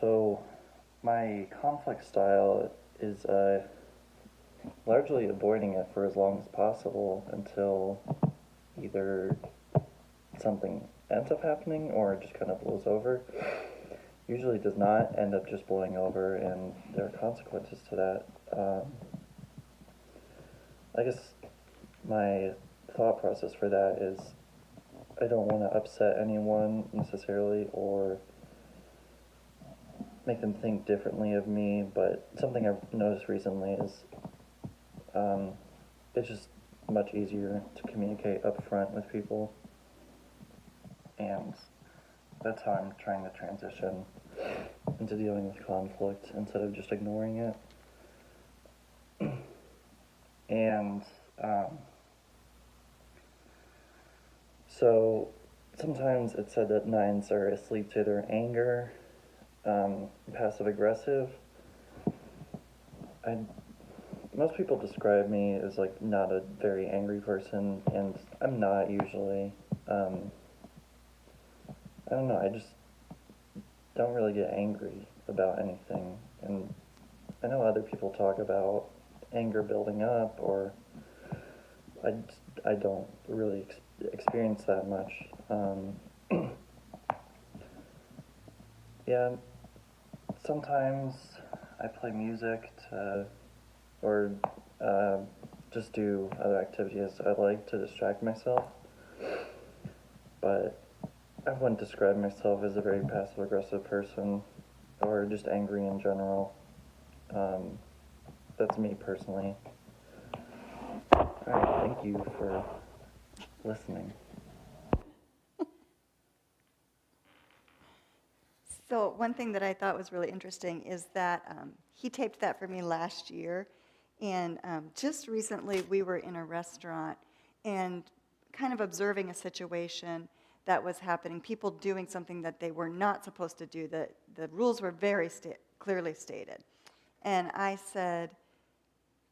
So my conflict style is largely avoiding it for as long as possible until either something ends up happening or it just kind of blows over. Usually does not end up just blowing over, and there are consequences to that. I guess my thought process for that is I don't want to upset anyone necessarily or make them think differently of me, but something I've noticed recently is it's just much easier to communicate up front with people, and that's how I'm trying to transition into dealing with conflict instead of just ignoring it. And so sometimes it's said that 9s are asleep to their anger, passive aggressive. Most people describe me as like not a very angry person, and I'm not usually. I don't know, don't really get angry about anything. And I know other people talk about anger building up, or I don't really experience that much. Yeah, sometimes I play music or just do other activities I like to distract myself. But I wouldn't describe myself as a very passive-aggressive person or just angry in general. That's me personally. All right, thank you for listening. So one thing that I thought was really interesting is that he taped that for me last year, and just recently we were in a restaurant and kind of observing a situation that was happening, people doing something that they were not supposed to do. The rules were very clearly stated. And I said,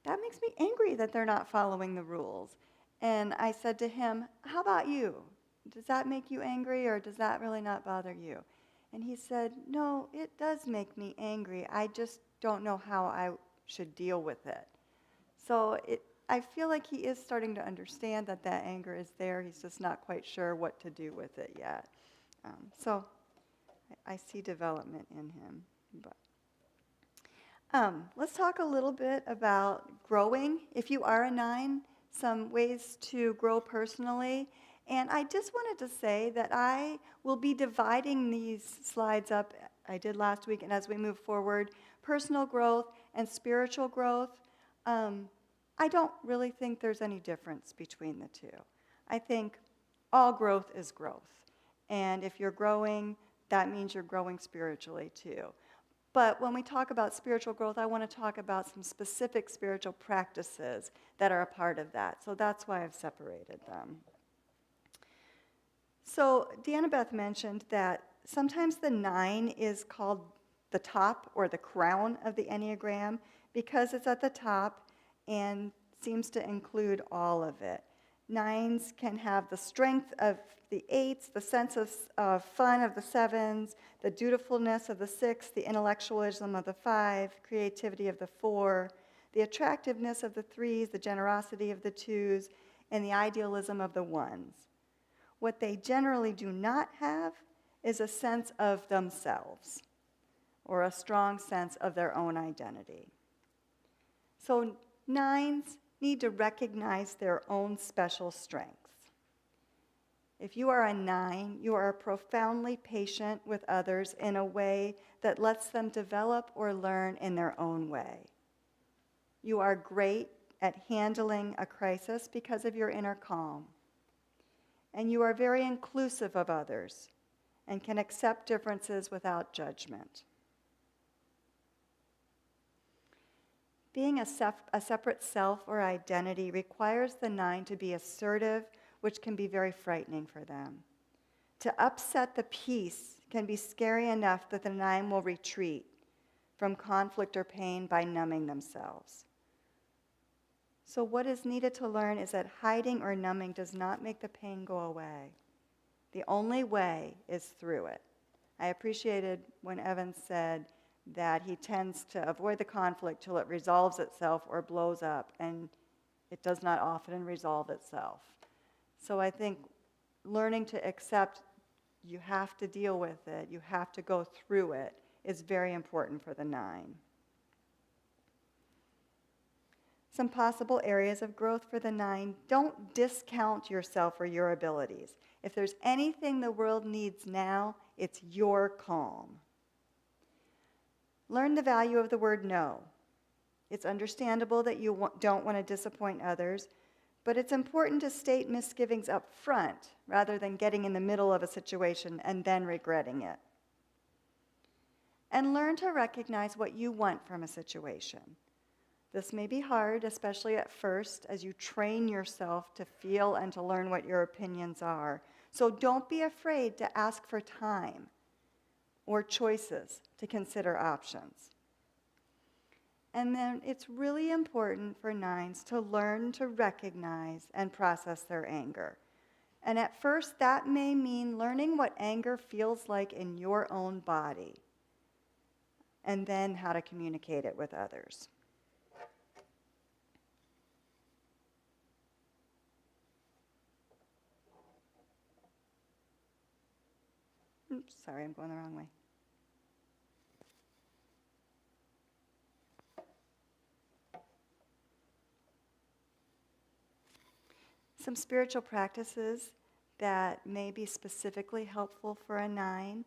that makes me angry that they're not following the rules. And I said to him, how about you? Does that make you angry, or does that really not bother you? And he said, no, it does make me angry. I just don't know how I should deal with it. So I feel like he is starting to understand that that anger is there. He's just not quite sure what to do with it yet. So I see development in him. But let's talk a little bit about growing. If you are a 9, some ways to grow personally. And I just wanted to say that I will be dividing these slides up, I did last week, and as we move forward, personal growth and spiritual growth. I don't really think there's any difference between the two. I think all growth is growth. And if you're growing, that means you're growing spiritually too. But when we talk about spiritual growth, I want to talk about some specific spiritual practices that are a part of that. So that's why I've separated them. So Deanna Beth mentioned that sometimes the 9 is called the top or the crown of the Enneagram because it's at the top and seems to include all of it. 9s can have the strength of the 8s, the sense of fun of the 7s, the dutifulness of the 6, the intellectualism of the 5, creativity of the 4, the attractiveness of the 3s, the generosity of the 2s, and the idealism of the 1s. What they generally do not have is a sense of themselves or a strong sense of their own identity. So 9s need to recognize their own special strengths. If you are a 9, you are profoundly patient with others in a way that lets them develop or learn in their own way. You are great at handling a crisis because of your inner calm. And you are very inclusive of others and can accept differences without judgment. Being a separate self or identity requires the 9 to be assertive, which can be very frightening for them. To upset the peace can be scary enough that the 9 will retreat from conflict or pain by numbing themselves. So what is needed to learn is that hiding or numbing does not make the pain go away. The only way is through it. I appreciated when Evan said that he tends to avoid the conflict till it resolves itself or blows up, and it does not often resolve itself. So I think learning to accept you have to deal with it, you have to go through it, is very important for the 9. Some possible areas of growth for the 9: don't discount yourself or your abilities. If there's anything the world needs now, it's your calm. Learn the value of the word no. It's understandable that you don't want to disappoint others, but it's important to state misgivings up front rather than getting in the middle of a situation and then regretting it. And learn to recognize what you want from a situation. This may be hard, especially at first, as you train yourself to feel and to learn what your opinions are. So don't be afraid to ask for time or choices to consider options. And then it's really important for 9s to learn to recognize and process their anger. And at first, that may mean learning what anger feels like in your own body, and then how to communicate it with others. Oops, sorry, I'm going the wrong way. Some spiritual practices that may be specifically helpful for a 9.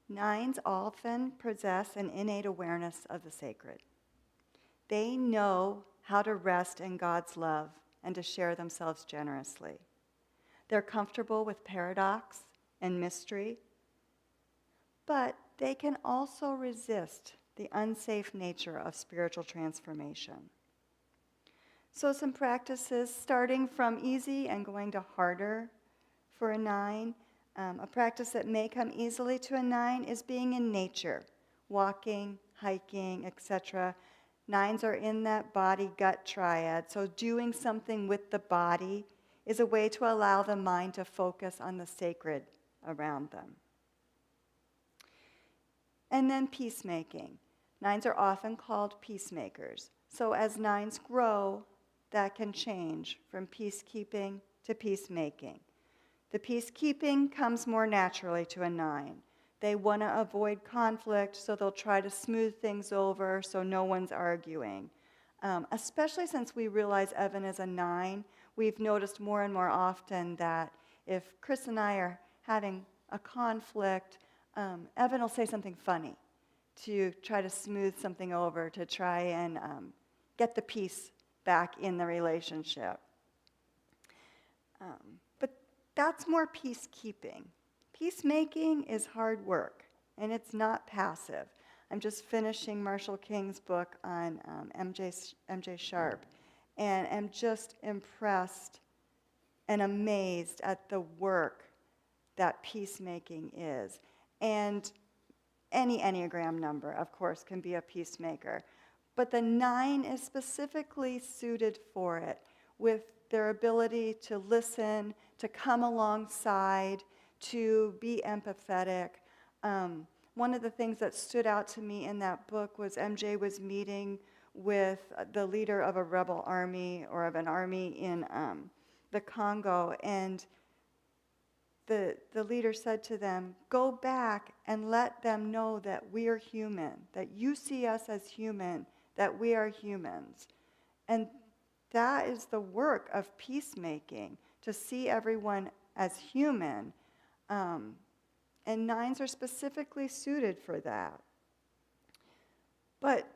Nines often possess an innate awareness of the sacred. They know how to rest in God's love and to share themselves generously. They're comfortable with paradox and mystery, but they can also resist the unsafe nature of spiritual transformation. So some practices, starting from easy and going to harder for a 9. A practice that may come easily to a 9 is being in nature, walking, hiking, etc. 9s are in that body-gut triad, so doing something with the body is a way to allow the mind to focus on the sacred around them. And then peacemaking. 9s are often called peacemakers. So as 9s grow, that can change from peacekeeping to peacemaking. The peacekeeping comes more naturally to a 9. They want to avoid conflict, so they'll try to smooth things over so no one's arguing. Especially since we realize Evan is a 9, we've noticed more and more often that if Chris and I are having a conflict, Evan will say something funny to try to smooth something over, to try and get the peace back in the relationship. But that's more peacekeeping. Peacemaking is hard work, and it's not passive. I'm just finishing Marshall King's book on MJ Sharp, and I'm just impressed and amazed at the work that peacemaking is. And any Enneagram number, of course, can be a peacemaker. But the 9 is specifically suited for it, with their ability to listen, to come alongside, to be empathetic. One of the things that stood out to me in that book was MJ was meeting with the leader of a rebel army or of an army in the Congo, and the leader said to them, go back and let them know that we're human, that you see us as human, that we are humans. And that is the work of peacemaking, to see everyone as human. And 9s are specifically suited for that. But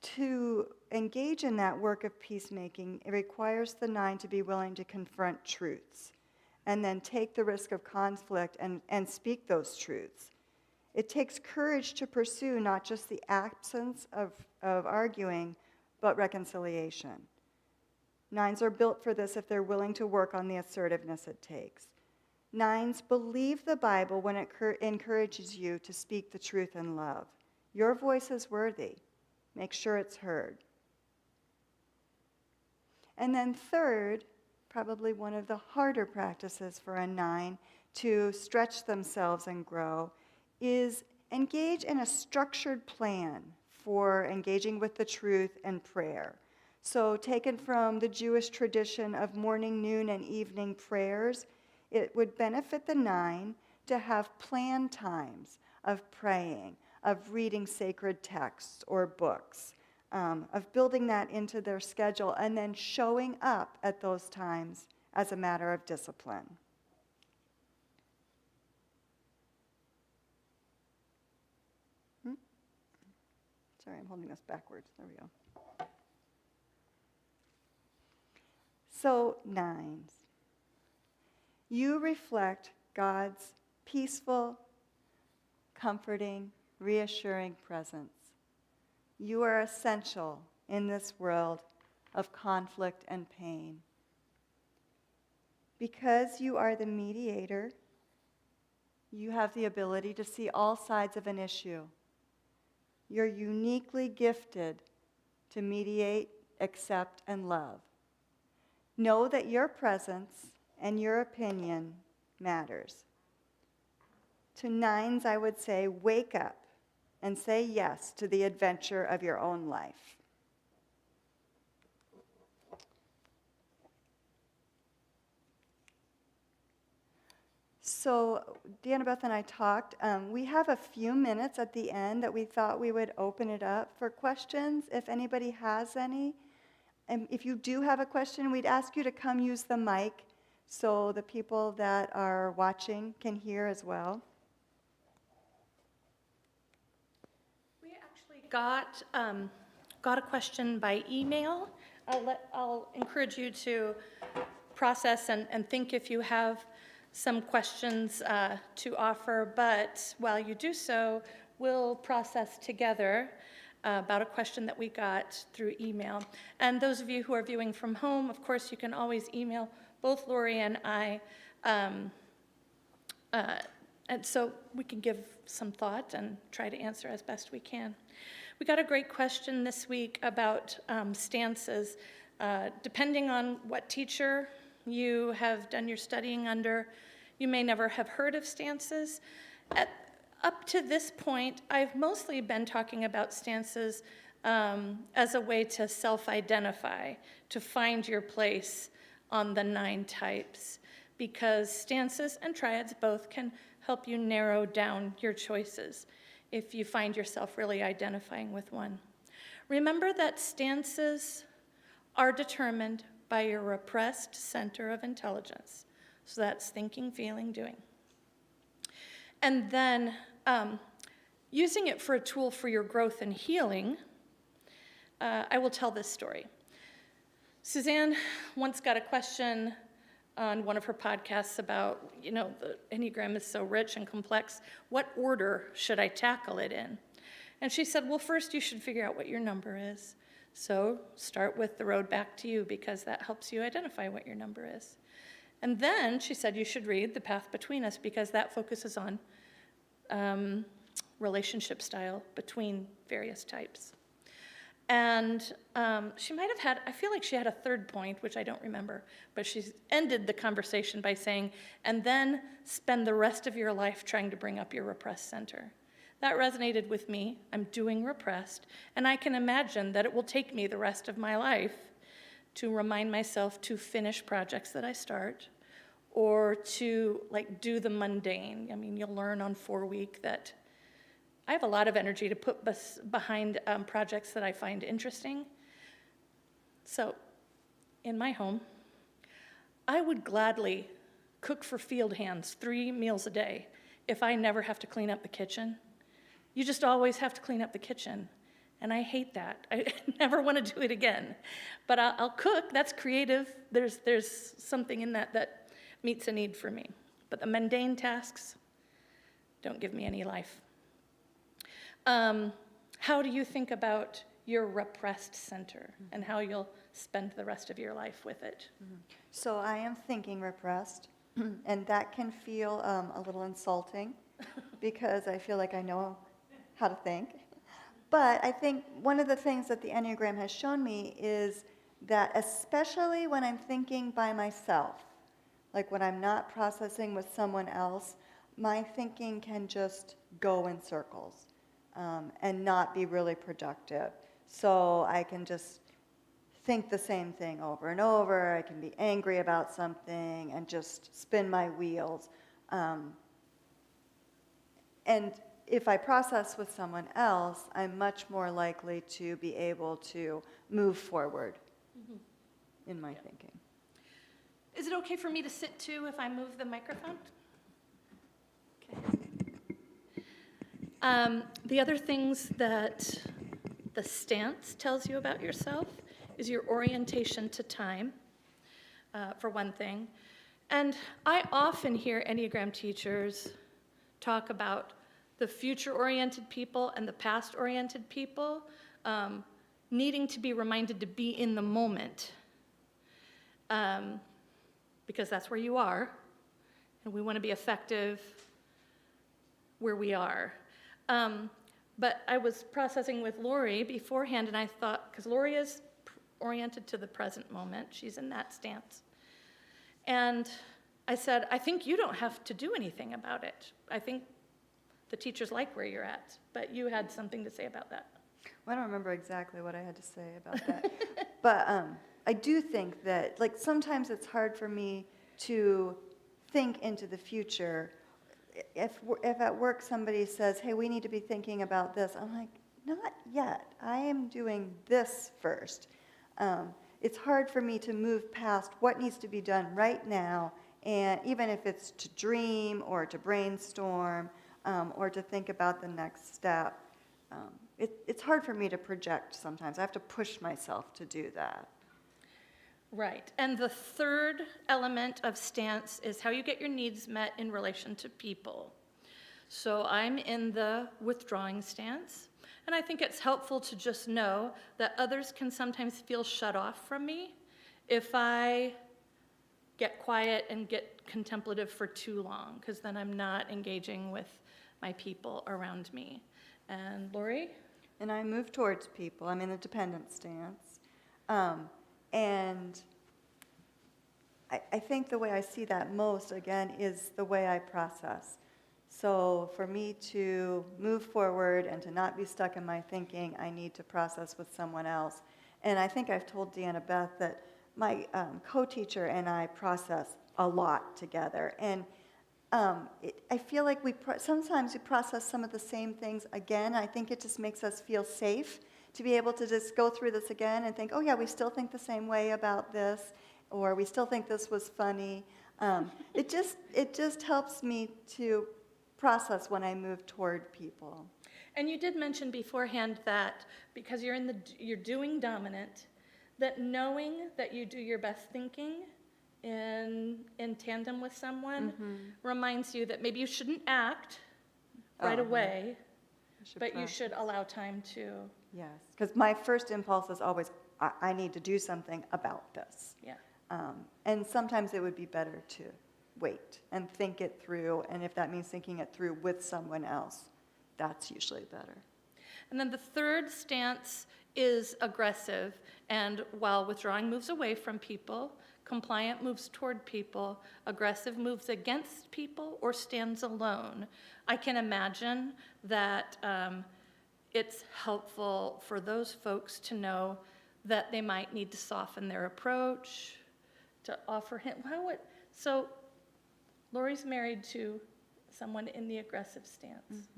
to engage in that work of peacemaking, it requires the 9 to be willing to confront truths and then take the risk of conflict and speak those truths. It takes courage to pursue not just the absence of arguing, but reconciliation. 9s are built for this if they're willing to work on the assertiveness it takes. 9s believe the Bible when it encourages you to speak the truth in love. Your voice is worthy. Make sure it's heard. And then third, probably one of the harder practices for a 9 to stretch themselves and grow, is engage in a structured plan for engaging with the truth and prayer. So taken from the Jewish tradition of morning, noon, and evening prayers, it would benefit the 9 to have planned times of praying, of reading sacred texts or books, of building that into their schedule and then showing up at those times as a matter of discipline. Sorry, I'm holding this backwards. There we go. So, 9s. You reflect God's peaceful, comforting, reassuring presence. You are essential in this world of conflict and pain. Because you are the mediator, you have the ability to see all sides of an issue. You're uniquely gifted to mediate, accept, and love. Know that your presence and your opinion matters. To nines, I would say, wake up and say yes to the adventure of your own life. So Deanna Beth and I talked. We have a few minutes at the end that we thought we would open it up for questions, if anybody has any. And if you do have a question, we'd ask you to come use the mic so the people that are watching can hear as well. We actually got a question by email. I'll encourage you to process and think if you have some questions to offer, but while you do so, we'll process together about a question that we got through email. And those of you who are viewing from home, of course, you can always email both Lori and I, and so we can give some thought and try to answer as best we can. We got a great question this week about stances. Depending on what teacher you have done your studying under, you may never have heard of stances. Up to this point, I've mostly been talking about stances as a way to self-identify, to find your place on the 9 types, because stances and triads both can help you narrow down your choices if you find yourself really identifying with one. Remember that stances are determined by your repressed center of intelligence. So that's thinking, feeling, doing. And then using it for a tool for your growth and healing, I will tell this story. Suzanne once got a question on one of her podcasts about, the Enneagram is so rich and complex. What order should I tackle it in? And she said, well, first you should figure out what your number is. So start with the road back to you, because that helps you identify what your number is. And then she said you should read The Path Between Us, because that focuses on relationship style between various types. And she might have had, I feel like she had a third point, which I don't remember, but she ended the conversation by saying, and then spend the rest of your life trying to bring up your repressed center. That resonated with me. I'm doing repressed, and I can imagine that it will take me the rest of my life to remind myself to finish projects that I start, or to do the mundane. I mean, you'll learn on 4-week that I have a lot of energy to put behind projects that I find interesting. So in my home, I would gladly cook for field hands 3 meals a day if I never have to clean up the kitchen. You just always have to clean up the kitchen, and I hate that. I never want to do it again. But I'll cook. That's creative. There's something in that meets a need for me. But the mundane tasks don't give me any life. How do you think about your repressed center and how you'll spend the rest of your life with it? So I am thinking repressed, and that can feel a little insulting because I feel like I know how to think. But I think one of the things that the Enneagram has shown me is that especially when I'm thinking by myself, like when I'm not processing with someone else, my thinking can just go in circles and not be really productive. So I can just think the same thing over and over. I can be angry about something and just spin my wheels. And if I process with someone else, I'm much more likely to be able to move forward in my thinking. Is it okay for me to sit too if I move the microphone? Okay. The other things that the stance tells you about yourself is your orientation to time, for one thing. And I often hear Enneagram teachers talk about the future-oriented people and the past-oriented people needing to be reminded to be in the moment, because that's where you are, and we want to be effective where we are. But I was processing with Lori beforehand, and I thought, because Lori is oriented to the present moment. She's in that stance. And I said, I think you don't have to do anything about it. I think the teachers like where you're at, but you had something to say about that. Well, I don't remember exactly what I had to say about that. But I do think that, like, sometimes it's hard for me to think into the future. If at work somebody says, hey, we need to be thinking about this, I'm like, not yet. I am doing this first. It's hard for me to move past what needs to be done right now, and even if it's to dream or to brainstorm or to think about the next step. It's hard for me to project sometimes. I have to push myself to do that. Right. And the third element of stance is how you get your needs met in relation to people. So I'm in the withdrawing stance, and I think it's helpful to just know that others can sometimes feel shut off from me if I get quiet and get contemplative for too long, because then I'm not engaging with my people around me. And Lori? And I move towards people. I'm in a dependent stance. And I think the way I see that most, again, is the way I process. So for me to move forward and to not be stuck in my thinking, I need to process with someone else. And I think I've told Deanna Beth that my co-teacher and I process a lot together. And I feel like sometimes we process some of the same things again. I think it just makes us feel safe to be able to just go through this again and think, oh yeah, we still think the same way about this, or we still think this was funny. It just helps me to process when I move toward people. And you did mention beforehand that because you're doing dominant, that knowing that you do your best thinking in tandem with someone reminds you that maybe you shouldn't act right away, but you should allow time to. Yes, because my first impulse is always, I need to do something about this. Yeah. And sometimes it would be better to wait and think it through, and if that means thinking it through with someone else, that's usually better. And then the third stance is aggressive, and while withdrawing moves away from people, compliant moves toward people, aggressive moves against people or stands alone. I can imagine that it's helpful for those folks to know that they might need to soften their approach, to offer him, so Lori's married to someone in the aggressive stance.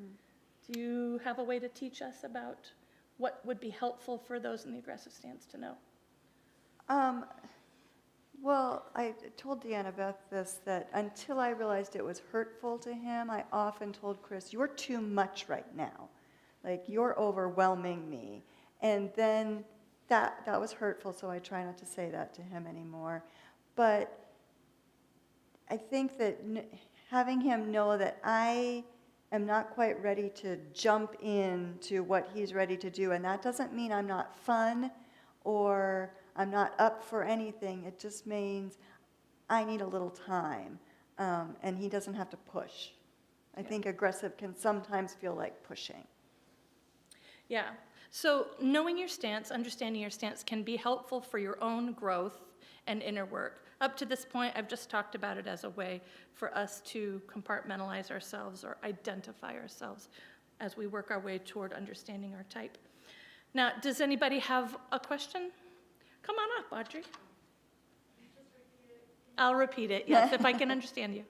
Do you have a way to teach us about what would be helpful for those in the aggressive stance to know? Well, I told Deanna Beth this, that until I realized it was hurtful to him, I often told Chris, you're too much right now. Like, you're overwhelming me. And then that was hurtful, so I try not to say that to him anymore. But I think that having him know that I am not quite ready to jump into what he's ready to do, and that doesn't mean I'm not fun or I'm not up for anything. It just means I need a little time, and he doesn't have to push. I think aggressive can sometimes feel like pushing. Yeah. So knowing your stance, understanding your stance can be helpful for your own growth and inner work. Up to this point, I've just talked about it as a way for us to compartmentalize ourselves or identify ourselves as we work our way toward understanding our type. Now, does anybody have a question? Come on up, Audrey. I'll repeat it, yes, if I can understand you.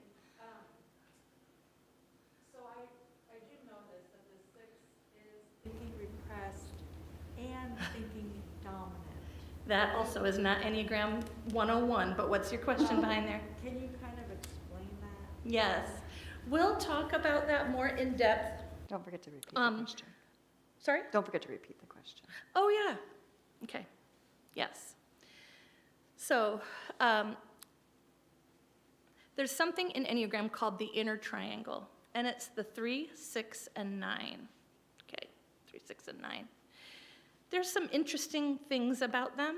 So I do notice that the 6 is thinking repressed and thinking dominant. That also is not Enneagram 101, but what's your question behind there? Can you kind of explain that? Yes. We'll talk about that more in depth. Don't forget to repeat the question. Sorry? Don't forget to repeat the question. Oh, yeah. Okay. Yes. So, there's something in Enneagram called the inner triangle, and it's the 3, 6, and 9. Okay, 3, 6, and 9. There's some interesting things about them.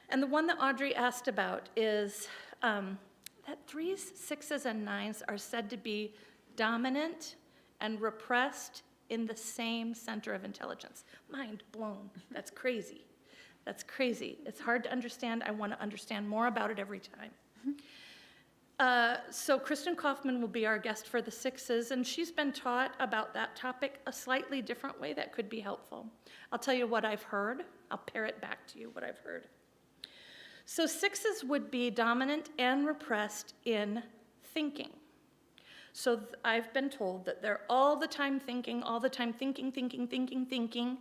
And the one that Audrey asked about is that 3s, 6s, and 9s are said to be dominant and repressed in the same center of intelligence. Mind blown. That's crazy. That's crazy. It's hard to understand. I want to understand more about it every time. So Kristen Kaufman will be our guest for the sixes, and she's been taught about that topic a slightly different way that could be helpful. I'll tell you what I've heard. I'll parrot back to you what I've heard. So sixes would be dominant and repressed in thinking. So I've been told that they're all the time thinking, thinking,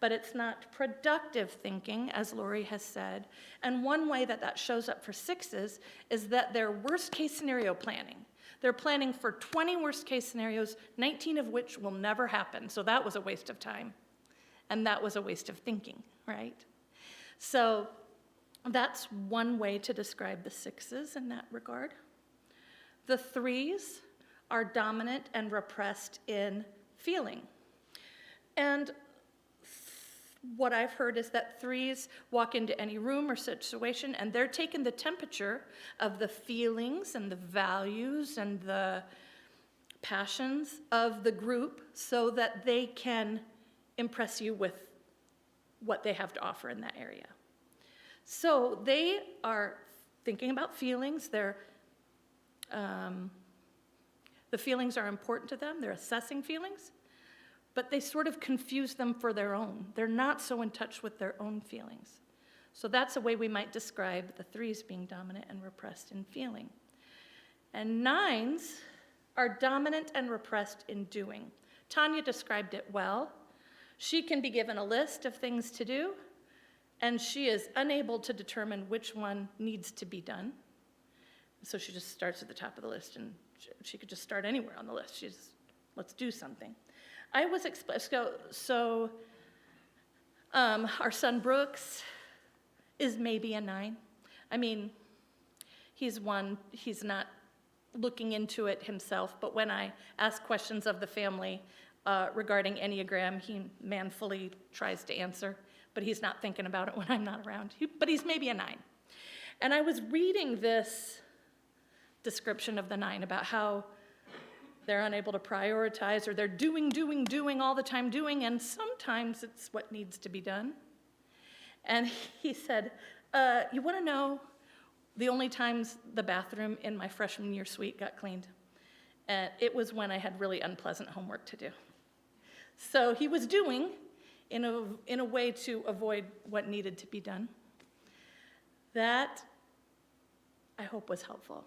but it's not productive thinking, as Lori has said. And one way that that shows up for sixes is that they're worst case scenario planning. They're planning for 20 worst case scenarios, 19 of which will never happen. So that was a waste of time. And that was a waste of thinking, right? So that's one way to describe the sixes in that regard. The threes are dominant and repressed in feeling. And what I've heard is that threes walk into any room or situation and they're taking the temperature of the feelings and the values and the passions of the group so that they can impress you with what they have to offer in that area. So they are thinking about feelings. The feelings are important to them. They're assessing feelings, but they sort of confuse them for their own. They're not so in touch with their own feelings. So that's a way we might describe the threes being dominant and repressed in feeling. And nines are dominant and repressed in doing. Tanya described it well. She can be given a list of things to do, and she is unable to determine which one needs to be done. So she just starts at the top of the list, and she could just start anywhere on the list. She's, let's do something. I was our son Brooks is maybe a 9. I mean, he's not looking into it himself, but when I ask questions of the family regarding Enneagram, he manfully tries to answer, but he's not thinking about it when I'm not around. But he's maybe a 9. And I was reading this description of the 9 about how they're unable to prioritize, or they're doing all the time doing, and sometimes it's what needs to be done. And he said, you want to know the only times the bathroom in my freshman year suite got cleaned? It was when I had really unpleasant homework to do. So he was doing in a way to avoid what needed to be done. That, I hope, was helpful.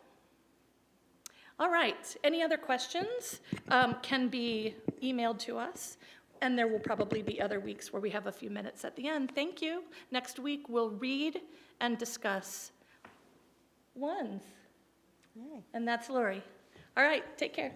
All right, any other questions can be emailed to us, and there will probably be other weeks where we have a few minutes at the end. Thank you. Next week, we'll read and discuss ones. Yay. And that's Lori. All right, take care.